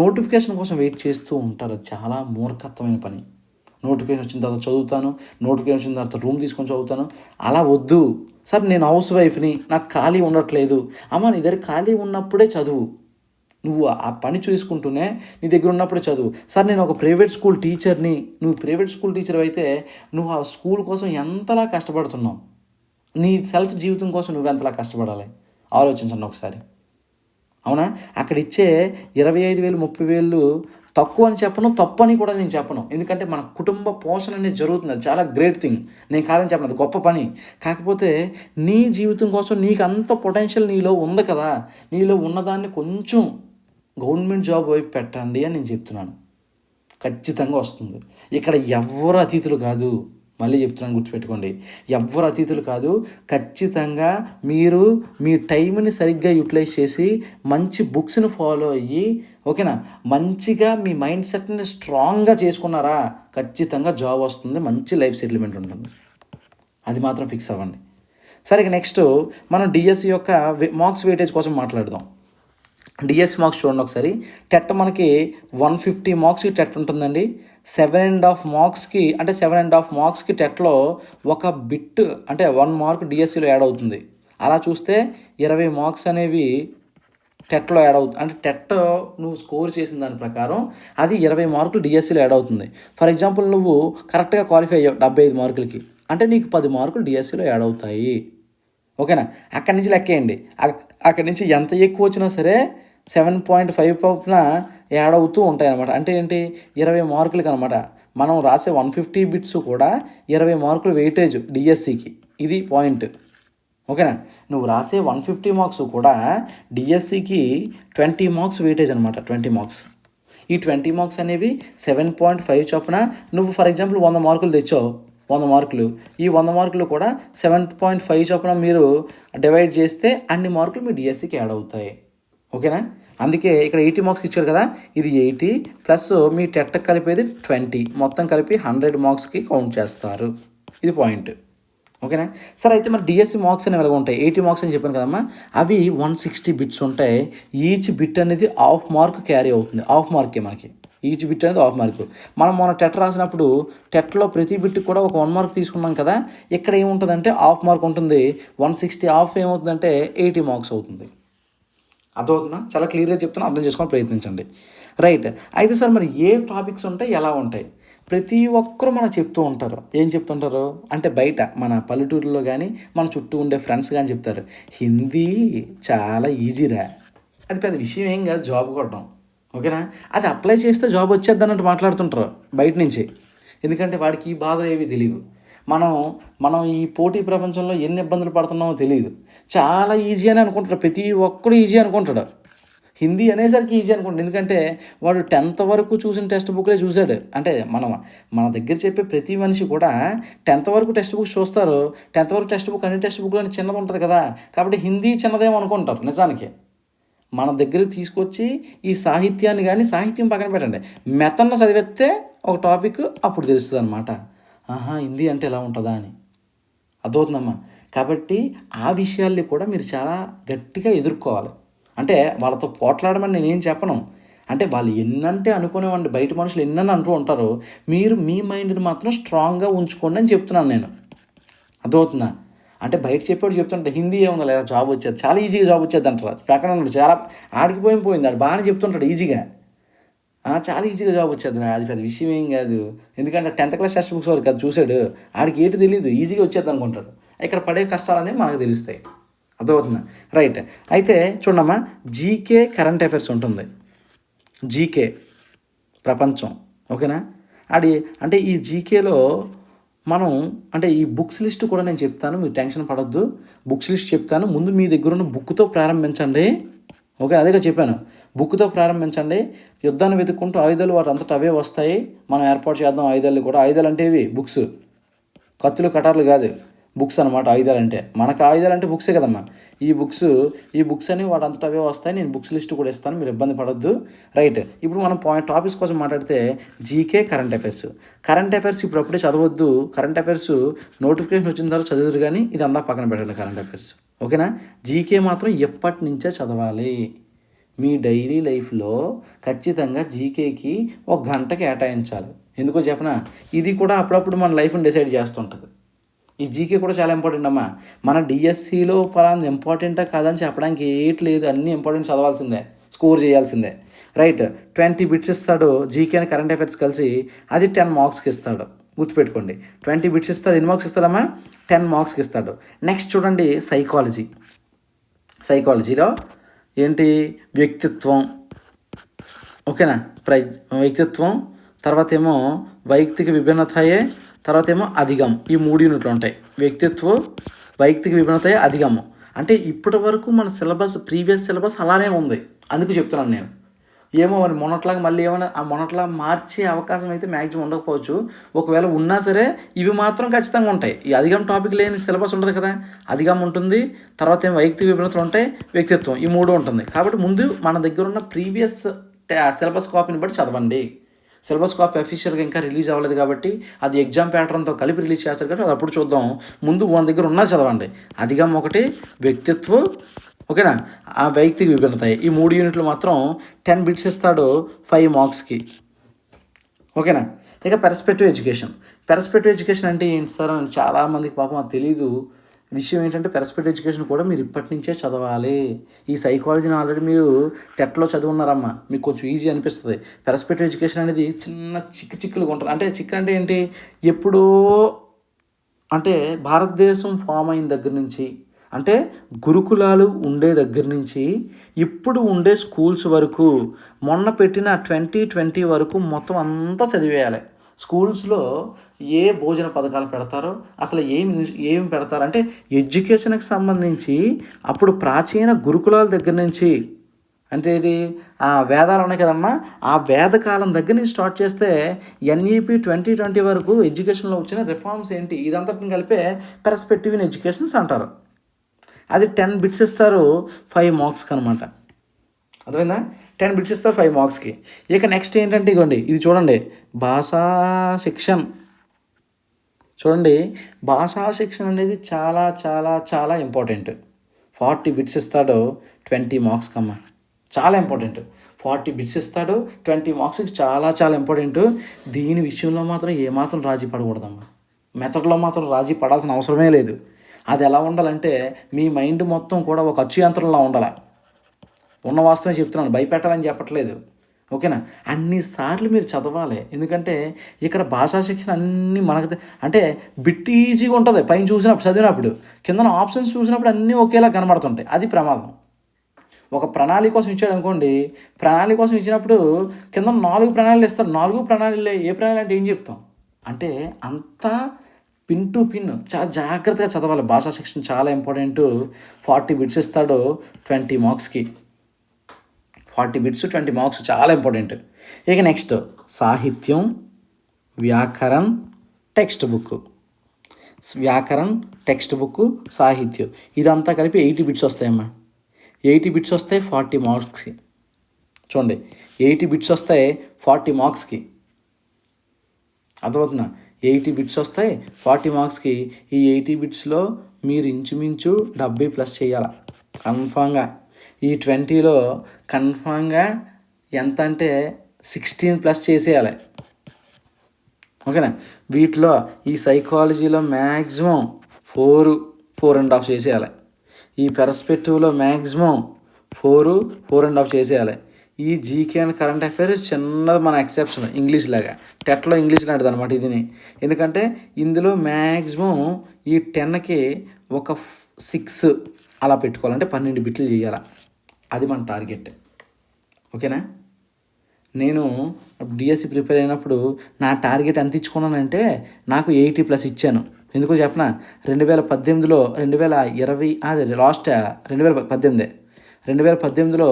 నోటిఫికేషన్ కోసం వెయిట్ చేస్తూ ఉంటారు. చాలా మూర్ఖత్వమైన పని. నోటిఫికేషన్ వచ్చిన తర్వాత చదువుతాను, నోటిఫికేషన్ వచ్చిన తర్వాత రూమ్ తీసుకొని చదువుతాను, అలా వద్దు. సార్ నేను హౌస్ వైఫ్ని, నాకు ఖాళీ ఉండట్లేదు. అమ్మ నీ దగ్గర ఖాళీ ఉన్నప్పుడే చదువు. నువ్వు ఆ పని చూసుకుంటూనే నీ దగ్గర ఉన్నప్పుడే చదువు. సార్ నేను ఒక ప్రైవేట్ స్కూల్ టీచర్ని, నువ్వు ప్రైవేట్ స్కూల్ టీచర్ అయితే నువ్వు ఆ స్కూల్ కోసం ఎంతలా కష్టపడుతున్నావు, నీ సెల్ఫ్ జీవితం కోసం నువ్వు ఎంతలా కష్టపడాలి ఆలోచించండి ఒకసారి. అవునా? అక్కడ ఇచ్చే 25,000 30,000 తక్కువ అని చెప్పను, తప్పు అని కూడా నేను చెప్పను. ఎందుకంటే మన కుటుంబ పోషణ అనేది జరుగుతుంది, అది చాలా గ్రేట్ థింగ్, నేను కాదని చెప్పను, అది గొప్ప పని. కాకపోతే నీ జీవితం కోసం నీకు అంత పొటెన్షియల్ నీలో ఉంది కదా, నీలో ఉన్నదాన్ని కొంచెం గవర్నమెంట్ జాబ్ వైపు పెట్టండి అని నేను చెప్తున్నాను. ఖచ్చితంగా వస్తుంది. ఇక్కడ ఎవ్వరు అతిథులు కాదు, మళ్ళీ చెప్తున్నాను గుర్తుపెట్టుకోండి, ఎవ్వరు అతిథులు కాదు. ఖచ్చితంగా మీరు మీ టైంని సరిగ్గా యూటిలైజ్ చేసి మంచి బుక్స్ని ఫాలో అయ్యి, ఓకేనా, మంచిగా మీ మైండ్ సెట్ని స్ట్రాంగ్గా చేసుకున్నారా, ఖచ్చితంగా జాబ్ వస్తుంది, మంచి లైఫ్ సెటిల్మెంట్ ఉంటుంది. అది మాత్రం ఫిక్స్ అవ్వండి. సరే, నెక్స్ట్ మనం డిఎస్సి యొక్క మార్క్స్ వెయిటేజ్ కోసం మాట్లాడదాం. డిఎస్సి మార్క్స్ చూడండి ఒకసారి. టెట్ మనకి 150 మార్క్స్కి టెట్ ఉంటుందండి. 7.5 మార్క్స్కి అంటే 7.5 మార్క్స్కి టెట్లో ఒక బిట్ అంటే 1 మార్క్ డిఎస్సిలో యాడ్ అవుతుంది. అలా చూస్తే 20 మార్క్స్ అనేవి టెట్లో యాడ్ అవుతుంది. అంటే టెట్ నువ్వు స్కోర్ చేసిన దాని ప్రకారం అది 20 మార్కులు డిఎస్సిలో యాడ్ అవుతుంది. ఫర్ ఎగ్జాంపుల్ నువ్వు కరెక్ట్గా క్వాలిఫై అయ్యావు 75 మార్కులకి, అంటే నీకు 10 మార్కులు డిఎస్సిలో యాడ్ అవుతాయి. ఓకేనా? అక్కడి నుంచి లెక్కేయండి. అక్కడి నుంచి ఎంత ఎక్కువ వచ్చినా సరే 7.5 పైన యాడ్ అవుతూ ఉంటాయి అన్నమాట. అంటే ఏంటి, 20 మార్కులకి అనమాట. మనం రాసే 150 బిట్స్ కూడా 20 మార్కులు వెయిటేజ్ డిఎస్సికి. ఇది పాయింట్. ఓకేనా? నువ్వు రాసే 150 మార్క్స్ కూడా డిఎస్సికి 20 మార్క్స్ వెయిటేజ్ అనమాట. 20 మార్క్స్. ఈ 20 మార్క్స్ అనేవి 7.5 చొప్పున నువ్వు ఫర్ ఎగ్జాంపుల్ 100 మార్కులు తెచ్చావు, 100 మార్కులు. ఈ 100 మార్కులు కూడా 7.5 చొప్పున మీరు డివైడ్ చేస్తే అన్ని మార్కులు మీ డిఎస్సికి యాడ్ అవుతాయి. ఓకేనా? అందుకే ఇక్కడ 80 మార్క్స్ ఇచ్చారు కదా, ఇది 80 ప్లస్ మీ టెట్ కలిపేది 20, మొత్తం కలిపి 100 మార్క్స్కి కౌంట్ చేస్తారు. ఇది పాయింట్. ఓకేనా? సరే, అయితే మరి డిఎస్సి మార్క్స్ అనేవి ఎలాగ ఉంటాయి? 80 మార్క్స్ అని చెప్పాను కదమ్మా, అవి 160 బిట్స్ ఉంటాయి. ఈచ్ బిట్ అనేది హాఫ్ మార్క్ క్యారీ అవుతుంది. హాఫ్ మార్కే మనకి ఈచ్ బిట్ అనేది హాఫ్ మార్క్. మనం మన టెట్ రాసినప్పుడు టెట్లో ప్రతి బిట్ కూడా ఒక 1 మార్క్ తీసుకున్నాం కదా, ఇక్కడ ఏముంటుందంటే హాఫ్ మార్క్ ఉంటుంది. 160 హాఫ్ ఏమవుతుందంటే 80 మార్క్స్ అవుతుంది. అర్థమవుతుందా? చాలా క్లియర్గా చెప్తున్నా, అర్థం చేసుకొని ప్రయత్నించండి. రైట్. అయితే సార్ మరి ఏ టాపిక్స్ ఉంటాయి, ఎలా ఉంటాయి? ప్రతి ఒక్కరూ మనం చెప్తూ ఉంటారు. ఏం చెప్తుంటారు అంటే, బయట మన పల్లెటూరులో కానీ మన చుట్టూ ఉండే ఫ్రెండ్స్ కానీ చెప్తారు, హిందీ చాలా ఈజీరా, అది పెద్ద విషయం ఏం కాదు జాబ్ కొట్టడం. ఓకేనా? అది అప్లై చేస్తే జాబ్ వచ్చేద్ది అన్నట్టు మాట్లాడుతుంటారు బయట నుంచి. ఎందుకంటే వాడికి ఈ బాధలు ఏవి తెలియవు. మనం ఈ పోటీ ప్రపంచంలో ఎన్ని ఇబ్బందులు పడుతున్నామో తెలియదు. చాలా ఈజీ అని అనుకుంటాడు, ప్రతి ఒక్కడు ఈజీ అనుకుంటాడు. హిందీ అనేసరికి ఈజీ అనుకుంటాడు, ఎందుకంటే వాడు 10th వరకు చూసిన టెక్స్ట్ బుక్లే చూశాడు. అంటే మన దగ్గర చెప్పే ప్రతి మనిషి కూడా 10th వరకు టెక్స్ట్ బుక్స్ చూస్తారు. 10th వరకు టెక్స్ట్ బుక్ అన్ని టెక్స్ట్ బుక్లో చిన్నది ఉంటుంది కదా, కాబట్టి హిందీ చిన్నదేమో అనుకుంటారు. నిజానికి మన దగ్గరికి తీసుకొచ్చి ఈ సాహిత్యాన్ని కానీ, సాహిత్యం పక్కన పెట్టండి, మెతన్న చదివేస్తే ఒక టాపిక్ అప్పుడు తెలుస్తుంది అనమాట. ఆహా, హిందీ అంటే ఎలా ఉంటుందా అని. అర్థమవుతుందమ్మా? కాబట్టి ఆ విషయాల్ని కూడా మీరు చాలా గట్టిగా ఎదుర్కోవాలి. అంటే వాళ్ళతో పోట్లాడమని నేనేం చెప్పను. అంటే వాళ్ళు ఎన్నంటే అనుకునేవాడిని, బయట మనుషులు ఎన్నని అంటూ ఉంటారు. మీరు మీ మైండ్ని మాత్రం స్ట్రాంగ్గా ఉంచుకోండి అని చెప్తున్నాను నేను. అర్థమవుతుందా? అంటే బయట చెప్పేవాడు చెప్తుంటే హిందీ ఏముందా లేదా జాబ్ వచ్చేది, చాలా ఈజీగా జాబ్ వచ్చేది అంటారు. పక్కన ఉన్నాడు చాలా ఆడికిపోయింది, అది బాగానే చెప్తుంటాడు ఈజీగా, చాలా ఈజీగా జాబ్ వచ్చేది, అది పెద్ద విషయం ఏం కాదు. ఎందుకంటే 10th క్లాస్ టెక్స్ట్ బుక్స్ వరకు అది చూశాడు, ఆడికి ఏంటి తెలియదు, ఈజీగా వచ్చేది అనుకుంటాడు. ఇక్కడ పడే కష్టాలన్నీ మనకు తెలుస్తాయి. అర్థమవుతుందా? రైట్. అయితే చూడమ్మా, జీకే కరెంట్ అఫైర్స్ ఉంటుంది. జీకే ప్రపంచం. ఓకేనా? అంటే ఈ జీకేలో మనం అంటే ఈ బుక్స్ లిస్ట్ కూడా నేను చెప్తాను, మీరు టెన్షన్ పడొద్దు. బుక్స్ లిస్ట్ చెప్తాను, ముందు మీ దగ్గర ఉన్న బుక్తో ప్రారంభించండి. ఓకే, అదేగా చెప్పాను, బుక్తో ప్రారంభించండి. యుద్ధాన్ని వెతుక్కుంటూ ఆయుధాలు వాటి అంతటా అవే వస్తాయి, మనం ఏర్పాటు చేద్దాం ఆయుధాలు కూడా. ఆయుధాలు అంటే ఇవి బుక్స్, కత్తులు కటార్లు కాదు, బుక్స్ అనమాట. ఆయుధాలు అంటే మనకు ఆయుధాలు అంటే బుక్సే కదమ్మా. ఈ బుక్స్ అని వాటి అంతటా అవే వస్తాయి. నేను బుక్స్ లిస్ట్ కూడా ఇస్తాను, మీరు ఇబ్బంది పడొద్దు. రైట్. ఇప్పుడు మనం టాపిక్స్ కోసం మాట్లాడితే జీకే కరెంట్ అఫైర్స్ ఇప్పుడు అప్పుడే చదవద్దు. కరెంట్ అఫైర్స్ నోటిఫికేషన్ వచ్చిన తర్వాత చదువురు, కానీ ఇది అంతా పక్కన పెట్టండి కరెంట్ అఫైర్స్. ఓకేనా? జీకే మాత్రం ఎప్పటి నుంచే చదవాలి. మీ డైలీ లైఫ్లో ఖచ్చితంగా జీకేకి 1 గంట కేటాయించాలి. ఎందుకో చెప్పనా, ఇది కూడా అప్పుడప్పుడు మన లైఫ్ని డిసైడ్ చేస్తుంటుంది. ఈ జీకే కూడా చాలా ఇంపార్టెంట్ అమ్మా. మన డిఎస్సిలో పలానా ఇంపార్టెంటా కాదని చెప్పడానికి ఏటి లేదు, అన్నీ ఇంపార్టెంట్ చదవాల్సిందే, స్కోర్ చేయాల్సిందే. రైట్. 20 బిట్స్ ఇస్తాడు జీకే అని కరెంట్ అఫైర్స్ కలిసి, అది 10 మార్క్స్కి ఇస్తాడు. గుర్తుపెట్టుకోండి, 20 బిట్స్ ఇస్తాడు. ఎన్ని మార్క్స్ ఇస్తాడమ్మా? 10 మార్క్స్కి ఇస్తాడు. నెక్స్ట్ చూడండి, సైకాలజీలో ఏంటి, వ్యక్తిత్వం. ఓకేనా? వ్యక్తిత్వం, తర్వాత ఏమో వైయక్తిక విభిన్నతయే, తర్వాత ఏమో అధిగం. ఈ 3 యూనిట్లు ఉంటాయి. వ్యక్తిత్వం, వైయక్తిక విభిన్నతయే, అధిగము. అంటే ఇప్పటి వరకు మన ప్రీవియస్ సిలబస్ అలానే ఉంది, అందుకు చెప్తున్నాను నేను. ఏమో మరి మొన్నట్లాగా మళ్ళీ ఏమైనా మొన్నట్లా మార్చే అవకాశం అయితే మ్యాక్సిమం ఉండకపోవచ్చు. ఒకవేళ ఉన్నా సరే ఇవి మాత్రం ఖచ్చితంగా ఉంటాయి. ఈ అధిగం టాపిక్ లేని సిలబస్ ఉంటుంది కదా, అధిగం ఉంటుంది, తర్వాత ఏమో వైయక్తిక విభిన్నతలు ఉంటాయి, వ్యక్తిత్వం, ఈ 3 ఉంటుంది. కాబట్టి ముందు మన దగ్గర ఉన్న ప్రీవియస్ సిలబస్ కాపీని బట్టి చదవండి. సిలబస్ కాపీ అఫీషియల్గా ఇంకా రిలీజ్ అవ్వలేదు కాబట్టి, అది ఎగ్జామ్ ప్యాటర్న్తో కలిపి రిలీజ్ చేస్తారు కాబట్టి అది అప్పుడు చూద్దాం. ముందు మన దగ్గర ఉన్నా చదవండి. అధిగం ఒకటి, వ్యక్తిత్వం, ఓకేనా. ఆ వైయక్తిక విభిన్నత ఈ 3 యూనిట్లు మాత్రం 10 బిట్స్ ఇస్తాడు 5 మార్క్స్కి. ఓకేనా. ఇక పెర్స్పెక్టివ్ ఎడ్యుకేషన్ అంటే ఏంటి సార్ అని చాలామందికి పాపం అది తెలీదు. విషయం ఏంటంటే పెర్స్పెక్టివ్ ఎడ్యుకేషన్ కూడా మీరు ఇప్పటి నుంచే చదవాలి. ఈ సైకాలజీని ఆల్రెడీ మీరు టెట్లో చదువున్నారమ్మా, మీకు కొంచెం ఈజీ అనిపిస్తుంది. పెర్స్పెక్టివ్ ఎడ్యుకేషన్ అనేది చిన్న చిక్కులుగా ఉంటుంది. అంటే అంటే ఏంటి, ఎప్పుడో అంటే భారతదేశం ఫామ్ అయిన దగ్గర నుంచి, అంటే గురుకులాలు ఉండే దగ్గర నుంచి ఇప్పుడు ఉండే స్కూల్స్ వరకు, మొన్న పెట్టిన 2020 వరకు మొత్తం అంతా చదివేయాలి. స్కూల్స్లో ఏ భోజన పథకాలు పెడతారో, అసలు ఏమి పెడతారు అంటే ఎడ్యుకేషన్కి సంబంధించి అప్పుడు ప్రాచీన గురుకులాల దగ్గర నుంచి, అంటే ఇది వేదాలు ఉన్నాయి కదమ్మా, ఆ వేదకాలం దగ్గర నుంచి స్టార్ట్ చేస్తే NEP 2020 వరకు ఎడ్యుకేషన్లో వచ్చిన రిఫార్మ్స్ ఏంటి, ఇదంతటిని కలిపే పెర్స్పెక్టివ్ ఇన్ ఎడ్యుకేషన్స్ అంటారు. అది 10 బిట్స్ ఇస్తారు 5 మార్క్స్కి అనమాట. అర్థమైందా? 10 బిట్స్ ఇస్తారు 5 మార్క్స్కి. ఇక నెక్స్ట్ ఏంటంటే ఇగోండి, ఇది చూడండి, భాషా శిక్షణ. చూడండి, భాషా శిక్షణ అనేది చాలా చాలా చాలా ఇంపార్టెంట్. 40 బిట్స్ ఇస్తాడు 20 మార్క్స్కి అమ్మ, చాలా ఇంపార్టెంట్. 40 బిట్స్ ఇస్తాడు 20 మార్క్స్కి, చాలా చాలా ఇంపార్టెంట్. దీని విషయంలో మాత్రం ఏమాత్రం రాజీ పడకూడదమ్మా. మెథడ్లో మాత్రం రాజీ పడాల్సిన అవసరమే లేదు. అది ఎలా ఉండాలంటే మీ మైండ్ మొత్తం కూడా ఒక అచ్చు యంత్రంలా ఉండాలి. ఉన్న వాస్తవం చెప్తున్నాను, భయపెట్టాలని చెప్పట్లేదు. ఓకేనా. అన్నిసార్లు మీరు చదవాలి. ఎందుకంటే ఇక్కడ భాషా శిక్షణ అన్నీ మనకు అంటే బిట్ ఈజీగా ఉంటుంది. పైన చూసినప్పుడు చదివినప్పుడు, కింద ఆప్షన్స్ చూసినప్పుడు అన్నీ ఒకేలా కనబడుతుంటాయి. అది ప్రమాదం. ఒక ప్రణాళిక కోసం ఇచ్చాడు అనుకోండి, ప్రణాళిక కోసం ఇచ్చినప్పుడు కింద 4 ప్రణాళికలు ఇస్తారు. 4 ప్రణాళికలు ఏ ప్రణాళిక అంటే ఏం చెప్తాం అంటే అంతా పిన్ టు పిన్ చాలా జాగ్రత్తగా చదవాలి. భాషా శిక్షణ చాలా ఇంపార్టెంట్. 40 బిట్స్ ఇస్తాడు 20 మార్క్స్కి. 40 బిట్స్ 20 మార్క్స్ చాలా ఇంపార్టెంట్. ఇక నెక్స్ట్ సాహిత్యం, Vyakaran, text book. Text book, సాహిత్యం ఇదంతా కలిపి 80 బిట్స్ వస్తాయమ్మా. 80 బిట్స్ వస్తాయి 40 మార్క్స్కి. చూడండి, 80 బిట్స్ వస్తాయి 40 మార్క్స్కి. అర్థమవుతుందా? 80 బిట్స్ వస్తాయి 40 మార్క్స్కి. ఈ 80 బిట్స్లో మీరు ఇంచుమించు 70+ చేయాలి కన్ఫామ్గా. ఈ 20లో కన్ఫామ్గా ఎంత అంటే 16+ చేసేయాలి. ఓకేనా. వీటిలో ఈ సైకాలజీలో మ్యాక్సిమం 4.5 చేసేయాలి. ఈ పెర్స్పెక్టివ్లో మ్యాక్సిమం 4.5 చేసేయాలి. ఈ జీకే అండ్ కరెంట్ అఫైర్స్ చిన్నది మన ఎక్సెప్షన్, ఇంగ్లీష్ లాగా. టెట్లో ఇంగ్లీష్ లాంటిది అనమాట ఇది. ఎందుకంటే ఇందులో మ్యాక్సిమం ఈ 10కి ఒక 6 అలా పెట్టుకోవాలంటే 12 బిట్లు చేయాలి. అది మన టార్గెట్. ఓకేనా. నేను డిఎస్సి ప్రిపేర్ అయినప్పుడు నా టార్గెట్ ఎంత ఇచ్చుకున్నానంటే నాకు 80+ ఇచ్చాను. ఎందుకో చెప్పనా, 2018లో 2020 అది లాస్ట్ 2018లో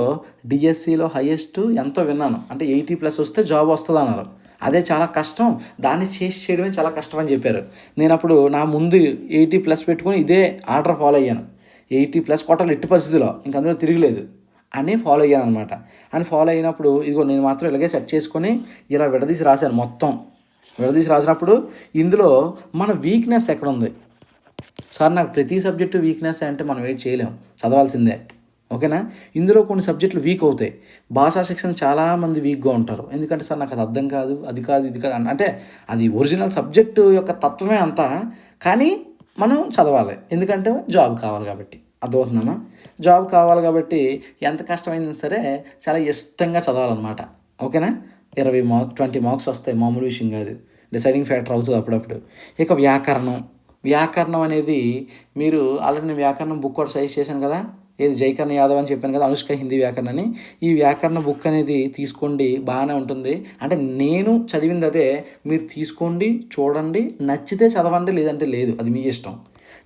డిఎస్సిలో హైయెస్ట్ ఎంతో విన్నాను. అంటే 80+ వస్తే జాబ్ వస్తుంది అన్నారు. అదే చాలా కష్టం, దాన్ని చేయడమే చాలా కష్టం అని చెప్పారు. నేను అప్పుడు నా ముందు 80+ పెట్టుకొని ఇదే ఆర్డర్ ఫాలో అయ్యాను. 80+ కొట్టాలి ఎట్టి పరిస్థితిలో, ఇంక అందులో తిరగలేదు అని ఫాలో అయ్యాను అనమాట. అని ఫాలో అయినప్పుడు ఇదిగో నేను మాత్రం ఇలాగే సెట్ చేసుకొని ఇలా విడదీసి రాశాను. మొత్తం విడదీసి రాసినప్పుడు ఇందులో మన వీక్నెస్ ఎక్కడ ఉంది సార్, నాకు ప్రతి సబ్జెక్టు వీక్నెస్ అంటే మనం వెయిట్ చేయలేం, చదవాల్సిందే. ఓకేనా. ఇందులో కొన్ని సబ్జెక్టులు వీక్ అవుతాయి. భాషా శిక్షణ చాలామంది వీక్గా ఉంటారు. ఎందుకంటే సార్ నాకు అది అర్థం కాదు, అది కాదు, ఇది కాదు అంటే అది ఒరిజినల్ సబ్జెక్టు యొక్క తత్వమే అంతా. కానీ మనం చదవాలి, ఎందుకంటే జాబ్ కావాలి కాబట్టి. అర్థమవుతుందమ్మా. జాబ్ కావాలి కాబట్టి ఎంత కష్టమైంది సరే చాలా ఇష్టంగా చదవాలన్నమాట. ఓకేనా. 20 మార్క్స్ వస్తాయి, మామూలు విషయం కాదు. డిసైడింగ్ ఫ్యాక్టర్ అవుతుంది అప్పుడప్పుడు. ఇక వ్యాకరణం అనేది మీరు ఆల్రెడీ నేను వ్యాకరణం బుక్ కూడా సజెస్ట్ చేశాను కదా, ఏది జైకర్ణ యాదవ్ అని చెప్పాను కదా, అనుష్క హిందీ వ్యాకరణ అని. ఈ వ్యాకరణ బుక్ అనేది తీసుకోండి, బాగానే ఉంటుంది. అంటే నేను చదివింది అదే, మీరు తీసుకోండి, చూడండి, నచ్చితే చదవండి, లేదంటే లేదు, అది మీ ఇష్టం.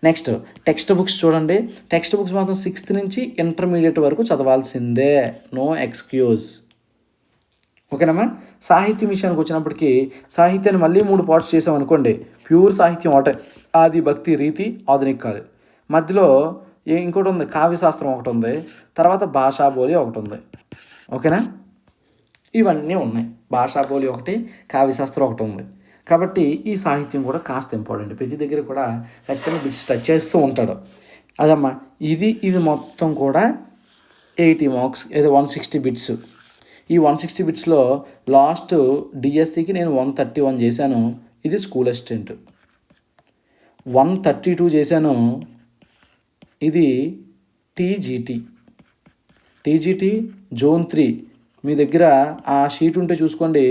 నెక్స్ట్ టెక్స్ట్ బుక్స్ చూడండి. టెక్స్ట్ బుక్స్ మాత్రం 6th నుంచి ఇంటర్మీడియట్ వరకు చదవాల్సిందే, నో ఎక్స్క్యూజ్. ఓకేనమ్మా. సాహిత్యం విషయానికి వచ్చినప్పటికీ సాహిత్యాన్ని మళ్ళీ 3 పార్ట్స్ చేసాం అనుకోండి. ప్యూర్ సాహిత్యం ఒకటే, ఆది, భక్తి, రీతి, ఆధునిక కాదు. మధ్యలో ఇంకోటి ఉంది, కావ్యశాస్త్రం ఒకటి ఉంది, తర్వాత భాషా బోలి ఒకటి ఉంది. ఓకేనా. ఇవన్నీ ఉన్నాయి. భాషా బోలి ఒకటి, కావ్యశాస్త్రం ఒకటి ఉంది. కాబట్టి ఈ సాహిత్యం కూడా కాస్త ఇంపార్టెంట్. ప్రతి దగ్గర కూడా ఖచ్చితంగా బిట్స్ టచ్ చేస్తూ ఉంటాడు. అదమ్మా. ఇది మొత్తం కూడా 80 మార్క్స్, ఏదో 160 బిట్స్. ఈ 160 బిట్స్లో లాస్ట్ డిఎస్సికి నేను 131 చేశాను, ఇది స్కూల్ అసిస్టెంట్. 132 చేశాను, ఇది టీజీటీ జోన్ 3. మీ దగ్గర ఆ షీట్ ఉంటే చూసుకోండి.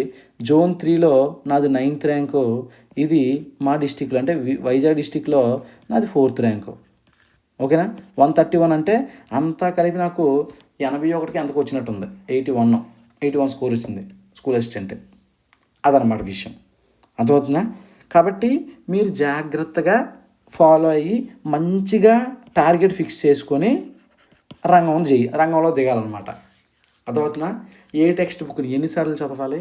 జోన్ 3లో నాది 9th ర్యాంకు. ఇది మా డిస్టిక్లో అంటే వైజాగ్ డిస్టిక్లో నాది 4th ర్యాంకు. ఓకేనా. 131 అంటే అంతా కలిపి నాకు 81కి అంతకు వచ్చినట్టుంది. 81 స్కోర్ వచ్చింది స్కూల్ అసిస్టెంట్. అదనమాట విషయం. అర్థమవుతుందా? కాబట్టి మీరు జాగ్రత్తగా ఫాలో అయ్యి మంచిగా టార్గెట్ ఫిక్స్ చేసుకొని రంగంలో దిగాలన్నమాట. అర్థమవుతుందా? ఏ టెక్స్ట్ బుక్ని ఎన్నిసార్లు చదవాలి,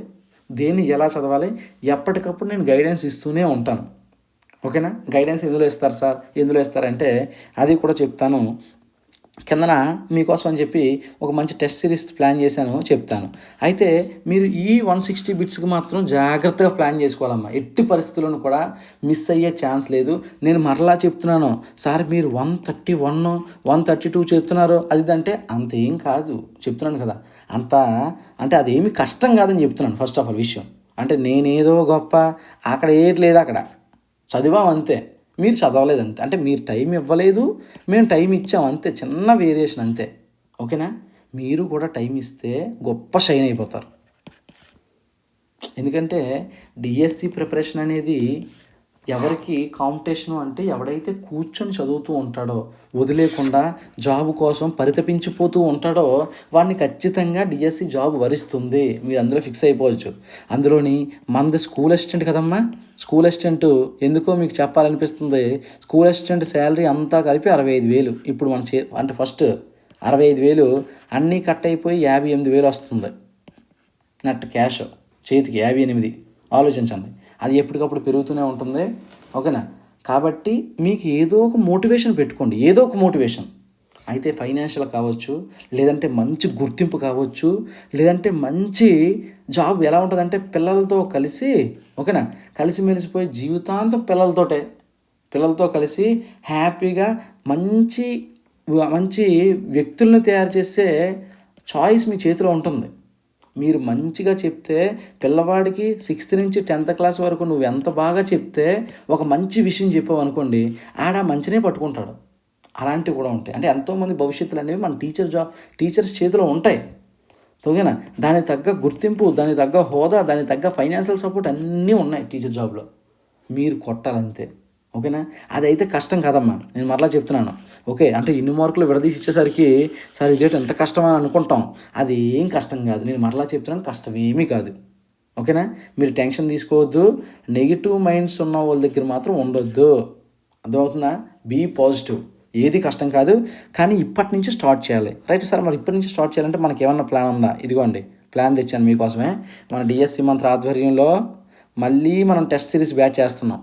దేన్ని ఎలా చదవాలి, ఎప్పటికప్పుడు నేను గైడెన్స్ ఇస్తూనే ఉంటాను. ఓకేనా. గైడెన్స్ ఎందులో ఇస్తారు సార్, ఎందులో ఇస్తారంటే అది కూడా చెప్తాను. కిందన మీకోసం అని చెప్పి ఒక మంచి టెస్ట్ సిరీస్ ప్లాన్ చేశాను, చెప్తాను. అయితే మీరు ఈ 160 బిట్స్కి మాత్రం జాగ్రత్తగా ప్లాన్ చేసుకోవాలమ్మా. ఎట్టి పరిస్థితుల్లోనూ కూడా మిస్ అయ్యే ఛాన్స్ లేదు. నేను మరలా చెప్తున్నాను సార్, మీరు 131 132 చెప్తున్నారు అది అంటే అంతేం కాదు చెప్తున్నాను కదా. అంటే అదేమి కష్టం కాదని చెప్తున్నాను. ఫస్ట్ ఆఫ్ ఆల్ విషయం అంటే నేనేదో గొప్ప అక్కడ ఏది లేదు, అక్కడ చదివాం అంతే, మీరు చదవలేదు అంతే. అంటే మీరు టైం ఇవ్వలేదు, మేము టైం ఇచ్చాం అంతే, చిన్న వేరియేషన్ అంతే. ఓకేనా. మీరు కూడా టైం ఇస్తే గొప్ప షైన్ అయిపోతారు. ఎందుకంటే డిఎస్సి ప్రిపరేషన్ అనేది ఎవరికి కాంపిటీషను అంటే ఎవడైతే కూర్చొని చదువుతూ ఉంటాడో, వదిలేకుండా జాబ్ కోసం పరితపించిపోతూ ఉంటాడో వాడిని ఖచ్చితంగా డిఎస్సి జాబ్ వరిస్తుంది. మీరు అందులో ఫిక్స్ అయిపోవచ్చు. అందులోని మనది స్కూల్ అసిస్టెంట్ కదమ్మా. స్కూల్ అసిస్టెంట్ ఎందుకో మీకు చెప్పాలనిపిస్తుంది. స్కూల్ అసిస్టెంట్ శాలరీ అంతా కలిపి 65,000. ఇప్పుడు మన అంటే ఫస్ట్ 65,000 అన్నీ కట్ అయిపోయి 58,000 వస్తుంది నెట్ క్యాష్ చేతికి. 58. ఆలోచించండి. అది ఎప్పటికప్పుడు పెరుగుతూనే ఉంటుంది. ఓకేనా. కాబట్టి మీకు ఏదో ఒక మోటివేషన్ పెట్టుకోండి, ఏదో ఒక మోటివేషన్. అయితే ఫైనాన్షియల్ కావచ్చు, లేదంటే మంచి గుర్తింపు కావచ్చు, లేదంటే మంచి జాబ్. ఎలా ఉంటుందంటే పిల్లలతో కలిసి, ఓకేనా, కలిసి మెలిసిపోయి జీవితాంతం పిల్లలతో కలిసి హ్యాపీగా మంచి వ్యక్తులను తయారు చేసే చాయిస్ మీ చేతిలో ఉంటుంది. మీరు మంచిగా చెప్తే పిల్లవాడికి 6th నుంచి 10th క్లాస్ వరకు నువ్వు ఎంత బాగా చెప్తే ఒక మంచి విషయం చెప్పావు అనుకోండి, ఆడ మంచినే పట్టుకుంటాడు. అలాంటివి కూడా ఉంటాయి. అంటే ఎంతోమంది భవిష్యత్తులు అనేవి మన టీచర్స్ చేతిలో ఉంటాయి. ఓకేనా. దానికి తగ్గ గుర్తింపు, దానికి తగ్గ హోదా, దానికి తగ్గ ఫైనాన్షియల్ సపోర్ట్ అన్నీ ఉన్నాయి టీచర్ జాబ్లో. మీరు కొట్టాలంతే. ఓకేనా. అదైతే కష్టం కాదమ్మా, నేను మరలా చెప్తున్నాను. ఓకే. అంటే ఇన్ని మార్కులు విడదీసి ఇచ్చేసరికి సార్ ఇదేంటి ఎంత కష్టమని అనుకుంటాం. అది ఏం కష్టం కాదు. నేను మరలా చెప్తున్నాను, కష్టమేమీ కాదు. ఓకేనా. మీరు టెన్షన్ తీసుకోవద్దు. నెగిటివ్ మైండ్స్ ఉన్న వాళ్ళ దగ్గర మాత్రం ఉండొద్దు. అర్థమవుతుందా? Be positive. ఏది కష్టం కాదు, కానీ ఇప్పటి నుంచి స్టార్ట్ చేయాలి. రైట్ సార్, మరి ఇప్పటి నుంచి స్టార్ట్ చేయాలంటే మనకి ఏమన్నా ప్లాన్ ఉందా? ఇదిగోండి ప్లాన్ తెచ్చాను మీకోసమే. మన డిఎస్సి మంత్ర ఆధ్వర్యంలో మళ్ళీ మనం టెస్ట్ సిరీస్ బ్యాచ్ చేస్తున్నాం.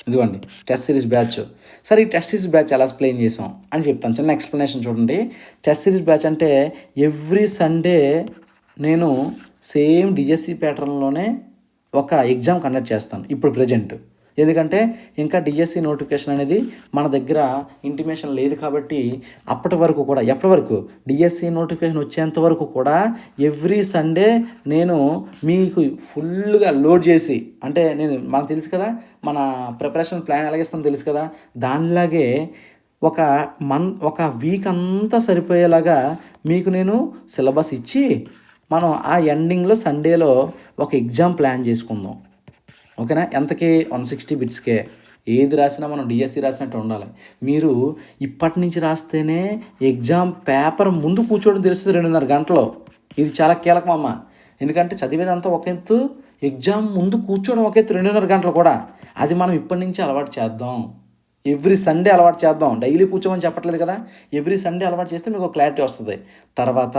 ఇదిగోండి టెస్ట్ సిరీస్ బ్యాచ్. సరే, ఈ టెస్ట్ సిరీస్ బ్యాచ్ ఎలా ఎక్స్ప్లెయిన్ చేసాం అని చెప్తాను. చిన్న ఎక్స్ప్లెనేషన్ చూడండి. టెస్ట్ సిరీస్ బ్యాచ్ అంటే ఎవ్రీ సండే నేను సేమ్ డిఎస్సి ప్యాటర్న్లోనే ఒక ఎగ్జామ్ కండక్ట్ చేస్తాను ఇప్పుడు ప్రజెంట్. ఎందుకంటే ఇంకా డిఎస్సి నోటిఫికేషన్ అనేది మన దగ్గర ఇంటిమేషన్ లేదు కాబట్టి అప్పటి వరకు కూడా, ఎప్పటి వరకు డిఎస్సి నోటిఫికేషన్ వచ్చేంత వరకు కూడా ఎవ్రీ సండే నేను మీకు ఫుల్గా లోడ్ చేసి, అంటే మనకు తెలుసు కదా మన ప్రిపరేషన్ ప్లాన్ ఎలాగిస్తుందో తెలుసు కదా, దానిలాగే ఒక వీక్ అంతా సరిపోయేలాగా మీకు నేను సిలబస్ ఇచ్చి మనం ఆ ఎండింగ్లో సండేలో ఒక ఎగ్జామ్ ప్లాన్ చేసుకుందాం. ఓకేనా. ఎంతకి? 160 బిట్స్కే. ఏది రాసినా మనం డిఎస్సి రాసినట్టు ఉండాలి. మీరు ఇప్పటి నుంచి రాస్తేనే ఎగ్జామ్ పేపర్ ముందు కూర్చోవడం తెలుస్తుంది 2.5 గంటలో. ఇది చాలా కీలకం అమ్మ. ఎందుకంటే చదివేదంతా ఒక ఎత్తు, ఎగ్జామ్ ముందు కూర్చోవడం ఒక ఎత్తు, 2.5 గంటలు కూడా. అది మనం ఇప్పటి నుంచి అలవాటు చేద్దాం. ఎవ్రీ సండే అలవాటు చేద్దాం. డైలీ కూర్చోమని చెప్పట్లేదు కదా. ఎవ్రీ సండే అలవాటు చేస్తే మీకు క్లారిటీ వస్తుంది. తర్వాత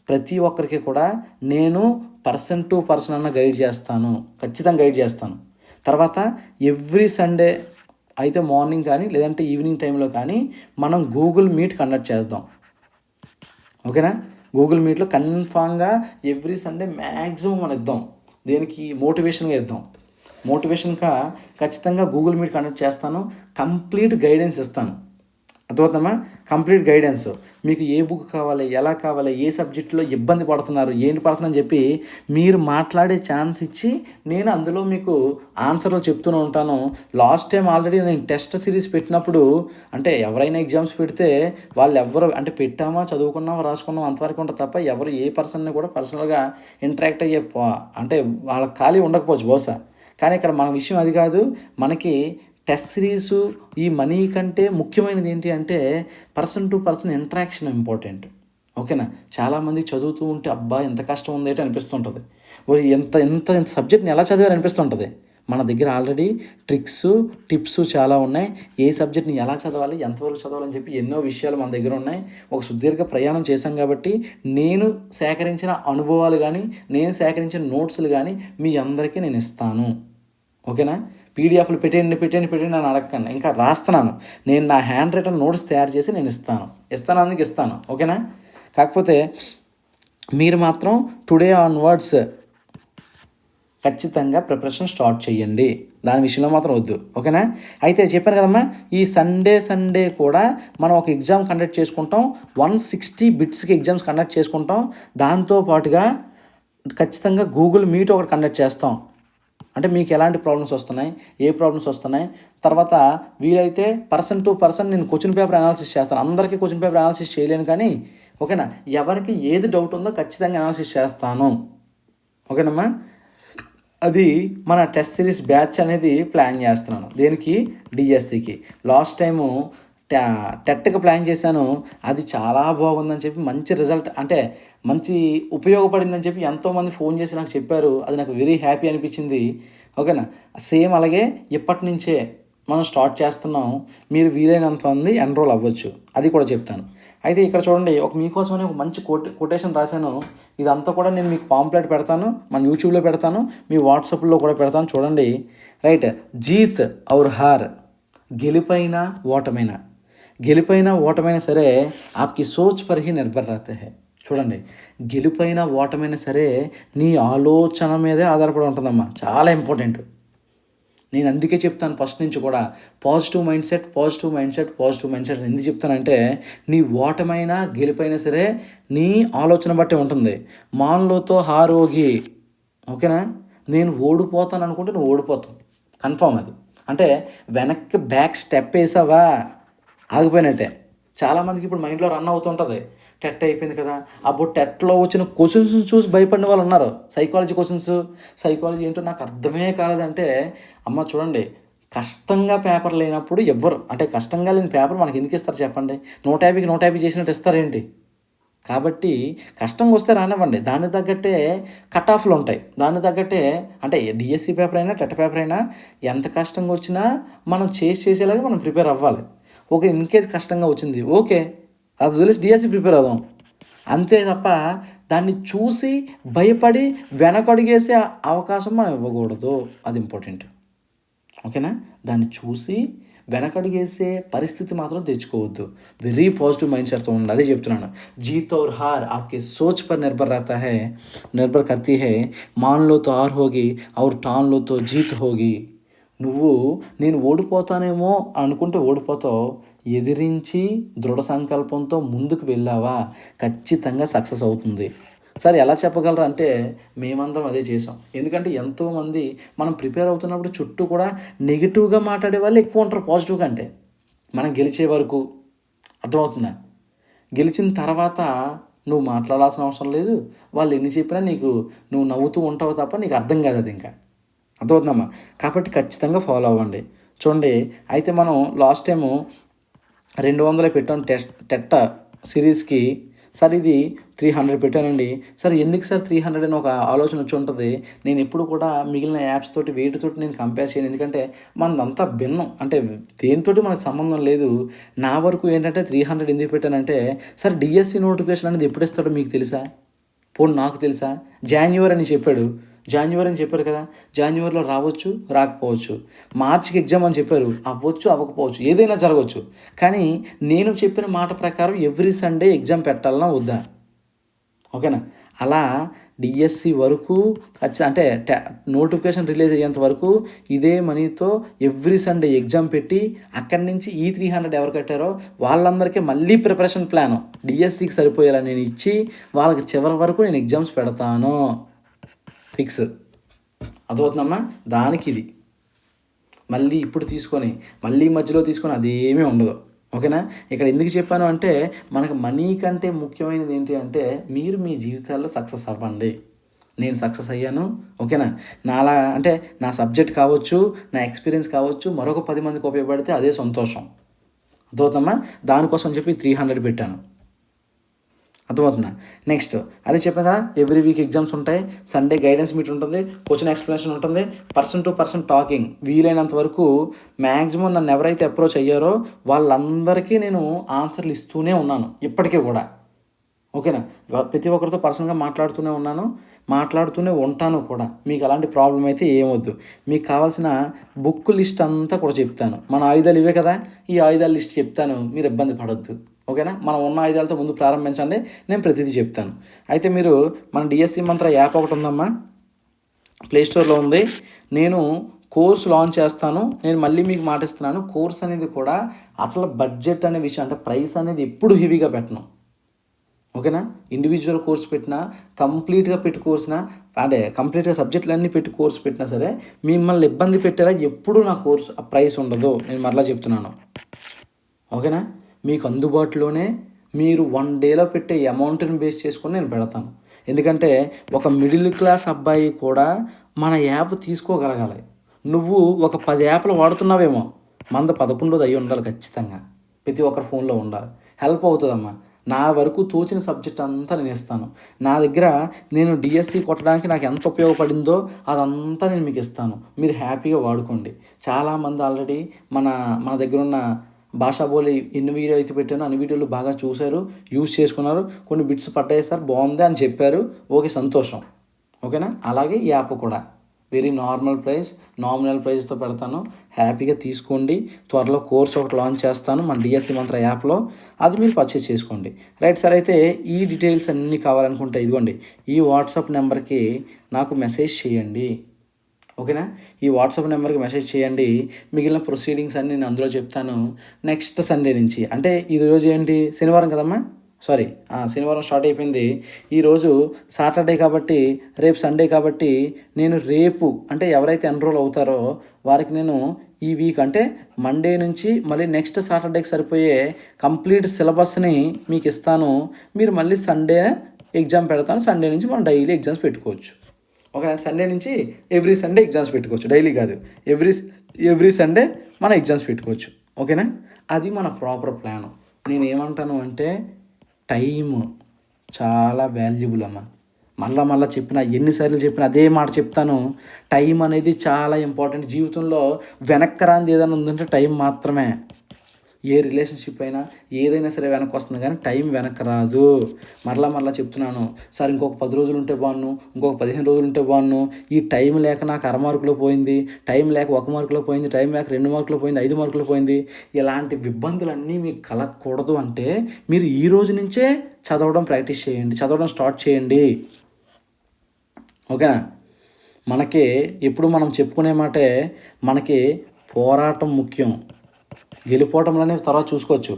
ప్రతి ఒక్కరికి కూడా నేను పర్సన్ టు పర్సన్ అన్న గైడ్ చేస్తాను, ఖచ్చితంగా గైడ్ చేస్తాను. తర్వాత ఎవ్రీ సండే అయితే మార్నింగ్ కానీ లేదంటే ఈవినింగ్ టైంలో కానీ మనం గూగుల్ మీట్ కండక్ట్ చేద్దాం. ఓకేనా. గూగుల్ మీట్లో కన్ఫామ్గా ఎవ్రీ సండే మ్యాక్సిమం మనం ఇద్దాం. దేనికి? మోటివేషన్గా ఇద్దాం. మోటివేషన్గా ఖచ్చితంగా గూగుల్ మీట్ కండక్ట్ చేస్తాను. కంప్లీట్ గైడెన్స్ ఇస్తాను. అర్థమవుతుందమ్మా? Complete guidance. మీకు ఏ బుక్ కావాలి, ఎలా కావాలి, ఏ సబ్జెక్టులో ఇబ్బంది పడుతున్నారు, ఏంటి పడుతుందని చెప్పి మీరు మాట్లాడే ఛాన్స్ ఇచ్చి నేను అందులో మీకు ఆన్సర్లు చెప్తూనే ఉంటాను. లాస్ట్ టైం ఆల్రెడీ నేను టెస్ట్ సిరీస్ పెట్టినప్పుడు అంటే ఎవరైనా ఎగ్జామ్స్ పెడితే వాళ్ళు ఎవరు అంటే పెట్టామా, చదువుకున్నామా, రాసుకున్నామా అంతవరకు ఉంటుంది తప్ప ఎవరు ఏ పర్సన్ని కూడా పర్సనల్గా ఇంటరాక్ట్ అయ్యే అంటే వాళ్ళకి ఖాళీ ఉండకపోవచ్చు బహుశా. కానీ ఇక్కడ మన విషయం అది కాదు. మనకి టెస్ట్ సిరీసు ఈ మనీ కంటే ముఖ్యమైనది ఏంటి అంటే person to person interaction important. ఓకేనా? చాలామంది చదువుతూ ఉంటే అబ్బా ఎంత కష్టం ఉంది ఏంటి అనిపిస్తుంటుంది. ఎంత ఎంత ఎంత సబ్జెక్ట్ని ఎలా చదివారు అనిపిస్తుంటుంది. మన దగ్గర ఆల్రెడీ ట్రిక్స్ టిప్స్ చాలా ఉన్నాయి. ఏ సబ్జెక్ట్ని ఎలా చదవాలి, ఎంతవరకు చదవాలని చెప్పి ఎన్నో విషయాలు మన దగ్గర ఉన్నాయి. ఒక సుదీర్ఘ ప్రయాణం చేశాం కాబట్టి నేను సేకరించిన అనుభవాలు కానీ నేను సేకరించిన నోట్స్లు కానీ మీ అందరికీ నేను ఇస్తాను. ఓకేనా? పీడిఎఫ్లు పెట్టండి అని అడగకండి. ఇంకా రాస్తున్నాను. నేను నా హ్యాండ్ రైటన్ నోట్స్ తయారు చేసి నేను ఇస్తాను అందుకు ఇస్తాను. ఓకేనా? కాకపోతే మీరు మాత్రం టుడే ఆన్వర్డ్స్ ఖచ్చితంగా ప్రిపరేషన్ స్టార్ట్ చేయండి. దాని విషయంలో మాత్రం వద్దు. ఓకేనా? అయితే చెప్పాను కదమ్మా, ఈ సండే కూడా మనం ఒక ఎగ్జామ్ కండక్ట్ చేసుకుంటాం. 160 బిట్స్కి ఎగ్జామ్స్ కండక్ట్ చేసుకుంటాం. దాంతోపాటుగా ఖచ్చితంగా గూగుల్ మీట్ ఒకటి కండక్ట్ చేస్తాం. అంటే మీకు ఎలాంటి ప్రాబ్లమ్స్ వస్తున్నాయి, ఏ ప్రాబ్లమ్స్ వస్తున్నాయి, తర్వాత వీలైతే పర్సన్ టు పర్సన్ నేను క్వశ్చన్ పేపర్ అనాలిసిస్ చేస్తాను. అందరికీ క్వశ్చన్ పేపర్ అనాలిసిస్ చేయలేను కానీ ఓకేనా, ఎవరికి ఏది డౌట్ ఉందో ఖచ్చితంగా అనాలిసిస్ చేస్తాను. ఓకేనమ్మా? అది మన టెస్ట్ సిరీస్ బ్యాచ్ అనేది ప్లాన్ చేస్తున్నాను. దేనికి? డిఎస్సికి. లాస్ట్ టైము టెట్కి ప్లాన్ చేశాను. అది చాలా బాగుందని చెప్పి మంచి రిజల్ట్ అంటే మంచి ఉపయోగపడిందని చెప్పి ఎంతోమంది ఫోన్ చేసి నాకు చెప్పారు. అది నాకు వెరీ హ్యాపీ అనిపించింది. ఓకేనా? సేమ్ అలాగే ఇప్పటి నుంచే మనం స్టార్ట్ చేస్తున్నాం. మీరు వీలైనంత మంది ఎన్రోల్ అవ్వచ్చు. అది కూడా చెప్తాను. అయితే ఇక్కడ చూడండి, మీకోసమనే ఒక మంచి కొటేషన్ రాశాను. ఇదంతా కూడా నేను మీకు పాంప్లెట్ పెడతాను, మన యూట్యూబ్లో పెడతాను, మీ వాట్సాప్లో కూడా పెడతాను. చూడండి. రైట్. జీత్ ఔర్ హార్, గెలిపైనా ఓటమైనా సరే ఆప్కి సోచ్ పర్ హీ నిర్భర్ రహతే హై. చూడండి, గెలుపైనా ఓటమైనా సరే నీ ఆలోచన మీదే ఆధారపడి ఉంటుందమ్మా. చాలా ఇంపార్టెంట్. నేను అందుకే చెప్తాను ఫస్ట్ నుంచి కూడా పాజిటివ్ మైండ్ సెట్ ఎందుకు చెప్తానంటే నీ ఓటమైనా గెలుపైనా సరే నీ ఆలోచన బట్టే ఉంటుంది. మాన్లోతో హారోగి. ఓకేనా? నేను ఓడిపోతాను అనుకుంటే నువ్వు ఓడిపోతావు కన్ఫామ్. అది అంటే వెనక్కి బ్యాక్ స్టెప్ వేసావా ఆగిపోయినట్టే. చాలామందికి ఇప్పుడు మైండ్లో రన్ అవుతుంటుంది, టెట్ అయిపోయింది కదా, అప్పుడు టెట్లో వచ్చిన క్వశ్చన్స్ చూసి భయపడిన వాళ్ళు ఉన్నారు. సైకాలజీ ఏంటో నాకు అర్థమే కాలేదంటే అమ్మ చూడండి, కష్టంగా పేపర్ లేనప్పుడు ఎవ్వరు అంటే కష్టంగా లేని పేపర్ మనకి ఎందుకు ఇస్తారు చెప్పండి? 150 చేసినట్టు ఇస్తారేంటి? కాబట్టి కష్టంగా వస్తే రానివ్వండి. దాన్ని తగ్గట్టే కట్ ఆఫ్లు ఉంటాయి. దాన్ని తగ్గట్టే అంటే డిఎస్సి పేపర్ అయినా టెట్ పేపర్ అయినా ఎంత కష్టంగా వచ్చినా మనం చేసేలాగా మనం ప్రిపేర్ అవ్వాలి. ఓకే, ఇన్కేస్ కష్టంగా వచ్చింది ఓకే, అది వదిలేసి డిఎస్సి ప్రిపేర్ అవుదాం అంతే తప్ప దాన్ని చూసి భయపడి వెనకడుగేసే అవకాశం మనం ఇవ్వకూడదు. అది ఇంపార్టెంట్. ఓకేనా? దాన్ని చూసి వెనకడుగేసే పరిస్థితి మాత్రం తెచ్చుకోవద్దు. వెరీ పాజిటివ్ మైండ్ సెట్తో ఉండాలి. అదే చెప్తున్నాను. జీత్ ఔర్ హార్ आपके सोच पर निर्भर करती है. मान लो तो हार होगी और ठान लो तो जीत होगी. నువ్వు నేను ఓడిపోతానేమో అనుకుంటే ఓడిపోతావు. ఎదిరించి దృఢ సంకల్పంతో ముందుకు వెళ్ళావా ఖచ్చితంగా సక్సెస్ అవుతుంది. సరే ఎలా చెప్పగలరు అంటే మేమందరం అదే చేసాం. ఎందుకంటే ఎంతోమంది మనం ప్రిపేర్ అవుతున్నప్పుడు చుట్టూ కూడా నెగిటివ్గా మాట్లాడే వాళ్ళు ఎక్కువ ఉంటారు పాజిటివ్ కంటే. మనం గెలిచే వరకు అర్థమవుతుందా? గెలిచిన తర్వాత నువ్వు మాట్లాడాల్సిన అవసరం లేదు. వాళ్ళు ఎన్ని చెప్పినా నువ్వు నవ్వుతూ ఉంటావు తప్ప నీకు అర్థం కాదు. అది ఇంకా అర్థమవుతుందమ్మా. కాబట్టి ఖచ్చితంగా ఫాలో అవ్వండి. చూడండి, అయితే మనం లాస్ట్ టైము 200 పెట్టాం టెట్ సిరీస్కి. సార్ ఇది 300 పెట్టానండి. సార్ ఎందుకు సార్ 300 అని ఒక ఆలోచన వచ్చి ఉంటుంది. నేను ఎప్పుడు కూడా మిగిలిన యాప్స్ తోటి వీటితోటి నేను కంపేర్ చేయను. ఎందుకంటే మనదంతా భిన్నం, అంటే దేనితోటి మనకు సంబంధం లేదు. నా వరకు ఏంటంటే 300 ఎందుకు పెట్టానంటే సార్ డిఎస్సి నోటిఫికేషన్ అనేది ఎప్పుడు ఇస్తాడో మీకు తెలుసా? పోనీ నాకు తెలుసా? జాన్యువరి అని చెప్పారు కదా. జాన్యువరిలో రావచ్చు, రాకపోవచ్చు. మార్చికి ఎగ్జామ్ అని చెప్పారు, అవ్వచ్చు, అవ్వకపోవచ్చు, ఏదైనా జరగవచ్చు. కానీ నేను చెప్పిన మాట ప్రకారం ఎవ్రీ సండే ఎగ్జామ్ పెట్టాలన్నా వద్దా? ఓకేనా? అలా డిఎస్సి వరకు అంటే నోటిఫికేషన్ రిలీజ్ అయ్యేంత వరకు ఇదే మనీతో ఎవ్రీ సండే ఎగ్జామ్ పెట్టి అక్కడి నుంచి ఈ 300 ఎవరు కట్టారో వాళ్ళందరికీ మళ్ళీ ప్రిపరేషన్ ప్లాను డిఎస్సికి సరిపోయేలా నేను ఇచ్చి వాళ్ళకి చివరి వరకు నేను ఎగ్జామ్స్ పెడతాను. ఫిక్స్. అదవుతుందమ్మా. దానికి ఇది మళ్ళీ ఇప్పుడు తీసుకొని మళ్ళీ మధ్యలో తీసుకొని అదేమీ ఉండదు. ఓకేనా. ఇక్కడ ఎందుకు చెప్పాను అంటే మనకు మనీ కంటే ముఖ్యమైనది ఏంటి అంటే మీరు మీ జీవితాల్లో సక్సెస్ అవ్వండి. నేను సక్సెస్ అయ్యాను. ఓకేనా. నాలా అంటే నా సబ్జెక్ట్ కావచ్చు, నా ఎక్స్పీరియన్స్ కావచ్చు, మరొక 10 మందికి ఉపయోగపడితే అదే సంతోషం. అర్థమవుతుందమ్మా. దానికోసం చెప్పి 300 పెట్టాను. అర్థమవుతుందా. నెక్స్ట్ అదే చెప్పాను కదా, ఎవ్రీ వీక్ ఎగ్జామ్స్ ఉంటాయి, సండే గైడెన్స్ మీట్ ఉంటుంది, క్వశ్చన్ ఎక్స్ప్లెనేషన్ ఉంటుంది, పర్సన్ టు పర్సన్ టాకింగ్. వీలైనంత వరకు మ్యాక్సిమం నన్ను ఎవరైతే అప్రోచ్ అయ్యారో వాళ్ళందరికీ నేను ఆన్సర్లు ఇస్తూనే ఉన్నాను ఇప్పటికీ కూడా. ఓకేనా. ప్రతి ఒక్కరితో పర్సనల్గా మాట్లాడుతూనే ఉంటాను కూడా. మీకు అలాంటి ప్రాబ్లం అయితే ఏమొద్దు. మీకు కావాల్సిన బుక్ లిస్ట్ అంతా కూడా చెప్తాను. మన ఆయుధాలు ఇవే కదా, ఈ ఆయుధాల లిస్ట్ చెప్తాను, మీరు ఇబ్బంది పడొద్దు. ఓకేనా. మనం ఉన్న ఆయుధాలతో ముందు ప్రారంభించండి, నేను ప్రతిదీ చెప్తాను. అయితే మీరు మన డిఎస్సి మంత్ర యాప్ ఒకటి ఉందమ్మా, ప్లేస్టోర్లో ఉంది. నేను కోర్స్ లాంచ్ చేస్తాను. నేను మళ్ళీ మీకు మాటిస్తున్నాను, కోర్స్ అనేది కూడా అసలు బడ్జెట్ అనే విషయం అంటే ప్రైస్ అనేది ఎప్పుడు హెవీగా పెట్టను. ఓకేనా. ఇండివిజువల్ కోర్స్ పెట్టినా, కంప్లీట్గా పెట్టి కోర్సునా, అంటే కంప్లీట్గా సబ్జెక్టులు అన్నీ పెట్టి కోర్స్ పెట్టినా సరే మిమ్మల్ని ఇబ్బంది పెట్టేలా ఎప్పుడు నా కోర్స్ ప్రైస్ ఉండదు. నేను మరలా చెప్తున్నాను. ఓకేనా. మీకు అందుబాటులోనే మీరు 1 డేలో పెట్టే అమౌంట్ని బేస్ చేసుకొని నేను పెడతాను. ఎందుకంటే ఒక మిడిల్ క్లాస్ అబ్బాయి కూడా మన యాప్ తీసుకోగలగాలి. నువ్వు ఒక 10 యాప్లు వాడుతున్నావేమో, మంద 11ది అయి ఉండాలి ఖచ్చితంగా. ప్రతి ఒక్కరి ఫోన్లో ఉండాలి. హెల్ప్ అవుతుందమ్మా. నా వరకు తోచిన సబ్జెక్ట్ అంతా నేను ఇస్తాను. నా దగ్గర నేను డిఎస్సి కొట్టడానికి నాకు ఎంత ఉపయోగపడిందో అదంతా నేను మీకు ఇస్తాను. మీరు హ్యాపీగా వాడుకోండి. చాలామంది ఆల్రెడీ మన దగ్గర ఉన్న భాషా బోలి ఎన్ని వీడియో అయితే పెట్టానో అన్ని వీడియోలు బాగా చూశారు, యూజ్ చేసుకున్నారు, కొన్ని బిట్స్ పట్టాయి సార్ బాగుంది అని చెప్పారు. ఓకే, సంతోషం. ఓకేనా. అలాగే ఈ యాప్ కూడా వెరీ నామినల్ ప్రైస్తో పెడతాను. హ్యాపీగా తీసుకోండి. త్వరలో కోర్స్ ఒకటి లాంచ్ చేస్తాను మన డిఎస్సి మంత్ర యాప్లో, అది మీరు పర్చేస్ చేసుకోండి. Right sir. అయితే ఈ డీటెయిల్స్ అన్నీ కావాలనుకుంటే ఇదిగోండి, ఈ వాట్సాప్ నెంబర్కి నాకు మెసేజ్ చేయండి. ఓకేనా. ఈ వాట్సాప్ నెంబర్కి మెసేజ్ చేయండి. మిగిలిన ప్రొసీడింగ్స్ అన్నీ నేను అందులో చెప్తాను. నెక్స్ట్ సండే నుంచి, అంటే ఈరోజు ఏంటి, శనివారం కదమ్మా, సారీ శనివారం స్టార్ట్ అయిపోయింది. ఈరోజు సాటర్డే కాబట్టి రేపు సండే కాబట్టి నేను రేపు అంటే ఎవరైతే ఎన్రోల్ అవుతారో వారికి నేను ఈ వీక్ అంటే మండే నుంచి మళ్ళీ నెక్స్ట్ సాటర్డేకి సరిపోయే కంప్లీట్ సిలబస్ని మీకు ఇస్తాను. మీరు మళ్ళీ సండే ఎగ్జామ్ పెడతాను. సండే నుంచి మనం డైలీ ఎగ్జామ్స్ పెట్టుకోవచ్చు. ఓకే. సండే నుంచి ఎవ్రీ సండే ఎగ్జామ్స్ పెట్టుకోవచ్చు. డైలీ కాదు, ఎవ్రీ సండే మనం ఎగ్జామ్స్ పెట్టుకోవచ్చు. ఓకేనా. అది మన ప్రాపర్ ప్లాను. నేను ఏమంటాను అంటే టైము చాలా వాల్యుబుల్ అమ్మ. మళ్ళా చెప్పిన ఎన్నిసార్లు చెప్పినా అదే మాట చెప్తాను. టైం అనేది చాలా ఇంపార్టెంట్. జీవితంలో వెనక్కి రాంది ఏదైనా ఉందంటే టైం మాత్రమే. ఏ రిలేషన్షిప్ అయినా ఏదైనా సరే వెనక్కి వస్తుంది, కానీ టైం వెనక్కి రాదు. మరలా చెప్తున్నాను సార్, ఇంకొక 10 రోజులు ఉంటే బాగున్ను, ఇంకొక 15 రోజులు ఉంటే బాగున్ను, ఈ టైం లేక నాకు 6 మార్కులో పోయింది, టైం లేక 1 మార్కులో పోయింది, టైం లేక 2 మార్కులో పోయింది, 5 మార్కులో పోయింది, ఇలాంటి ఇబ్బందులన్నీ మీకు కలగకూడదు అంటే మీరు ఈ రోజు నుంచే చదవడం ప్రాక్టీస్ చేయండి, చదవడం స్టార్ట్ చేయండి. ఓకేనా. మనకి ఎప్పుడు మనం చెప్పుకునే మాటే, మనకి పోరాటం ముఖ్యం, గెలిపోవటంలోనే తర్వాత చూసుకోవచ్చు.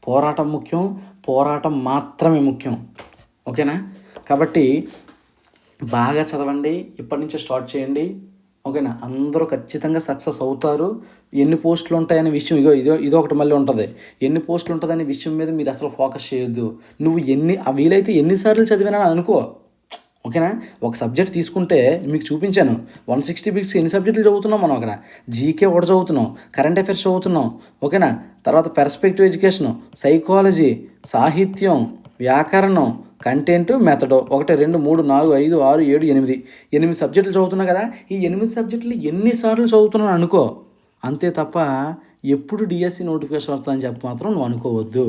పోరాటం ముఖ్యం, పోరాటం మాత్రమే ముఖ్యం. ఓకేనా. కాబట్టి బాగా చదవండి, ఇప్పటి నుంచే స్టార్ట్ చేయండి. ఓకేనా. అందరూ ఖచ్చితంగా సక్సెస్ అవుతారు. ఎన్ని పోస్టులు ఉంటాయనే విషయం ఇదొకటి మళ్ళీ ఉంటుంది. ఎన్ని పోస్టులు ఉంటుందనే విషయం మీద మీరు అసలు ఫోకస్ చేయొద్దు. నువ్వు వీలైతే ఎన్నిసార్లు చదివినా అనుకో. ఓకేనా. ఒక సబ్జెక్ట్ తీసుకుంటే మీకు చూపించాను, 160 బిట్స్ ఎన్ని సబ్జెక్టులు చదువుతున్నాం మనం. అక్కడ జీకే ఒకటి చదువుతున్నాం, కరెంట్ అఫైర్స్ చదువుతున్నాం. ఓకేనా. తర్వాత పర్స్పెక్టివ్ ఎడ్యుకేషను, సైకాలజీ, సాహిత్యం, వ్యాకరణం, కంటెంట్, మెథడ్ 1 2 3 4 5 6 7 8 సబ్జెక్టులు చదువుతున్నా కదా. ఈ 8 సబ్జెక్టులు ఎన్నిసార్లు చదువుతున్నాను అనుకో. అంతే తప్ప ఎప్పుడు డిఎస్సి నోటిఫికేషన్ వస్తుందని చెప్పి మాత్రం నువ్వు అనుకోవద్దు.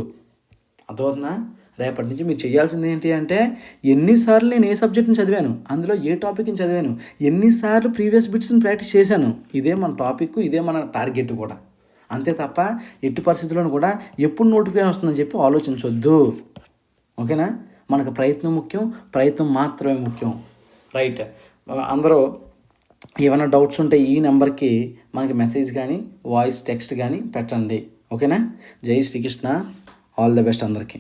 అర్థమవుతుందా. రేపటి నుంచి మీరు చేయాల్సింది ఏంటి అంటే, ఎన్నిసార్లు నేను ఏ సబ్జెక్ట్ని చదివాను, అందులో ఏ టాపిక్ని చదివాను, ఎన్నిసార్లు ప్రీవియస్ బిట్స్ని ప్రాక్టీస్ చేశాను, ఇదే మన టాపిక్, ఇదే మన టార్గెట్ కూడా. అంతే తప్ప ఎట్టి పరిస్థితుల్లోనూ కూడా ఎప్పుడు నోటిఫికేషన్ వస్తుందని చెప్పి ఆలోచించవద్దు. ఓకేనా. మనకు ప్రయత్నం ముఖ్యం, ప్రయత్నం మాత్రమే ముఖ్యం. రైట్. అందరూ ఏమైనా డౌట్స్ ఉంటే ఈ నెంబర్కి మనకి మెసేజ్ కానీ వాయిస్ టెక్స్ట్ కానీ పెట్టండి. ఓకేనా? జై శ్రీకృష్ణ. ఆల్ ద బెస్ట్ అందరికీ.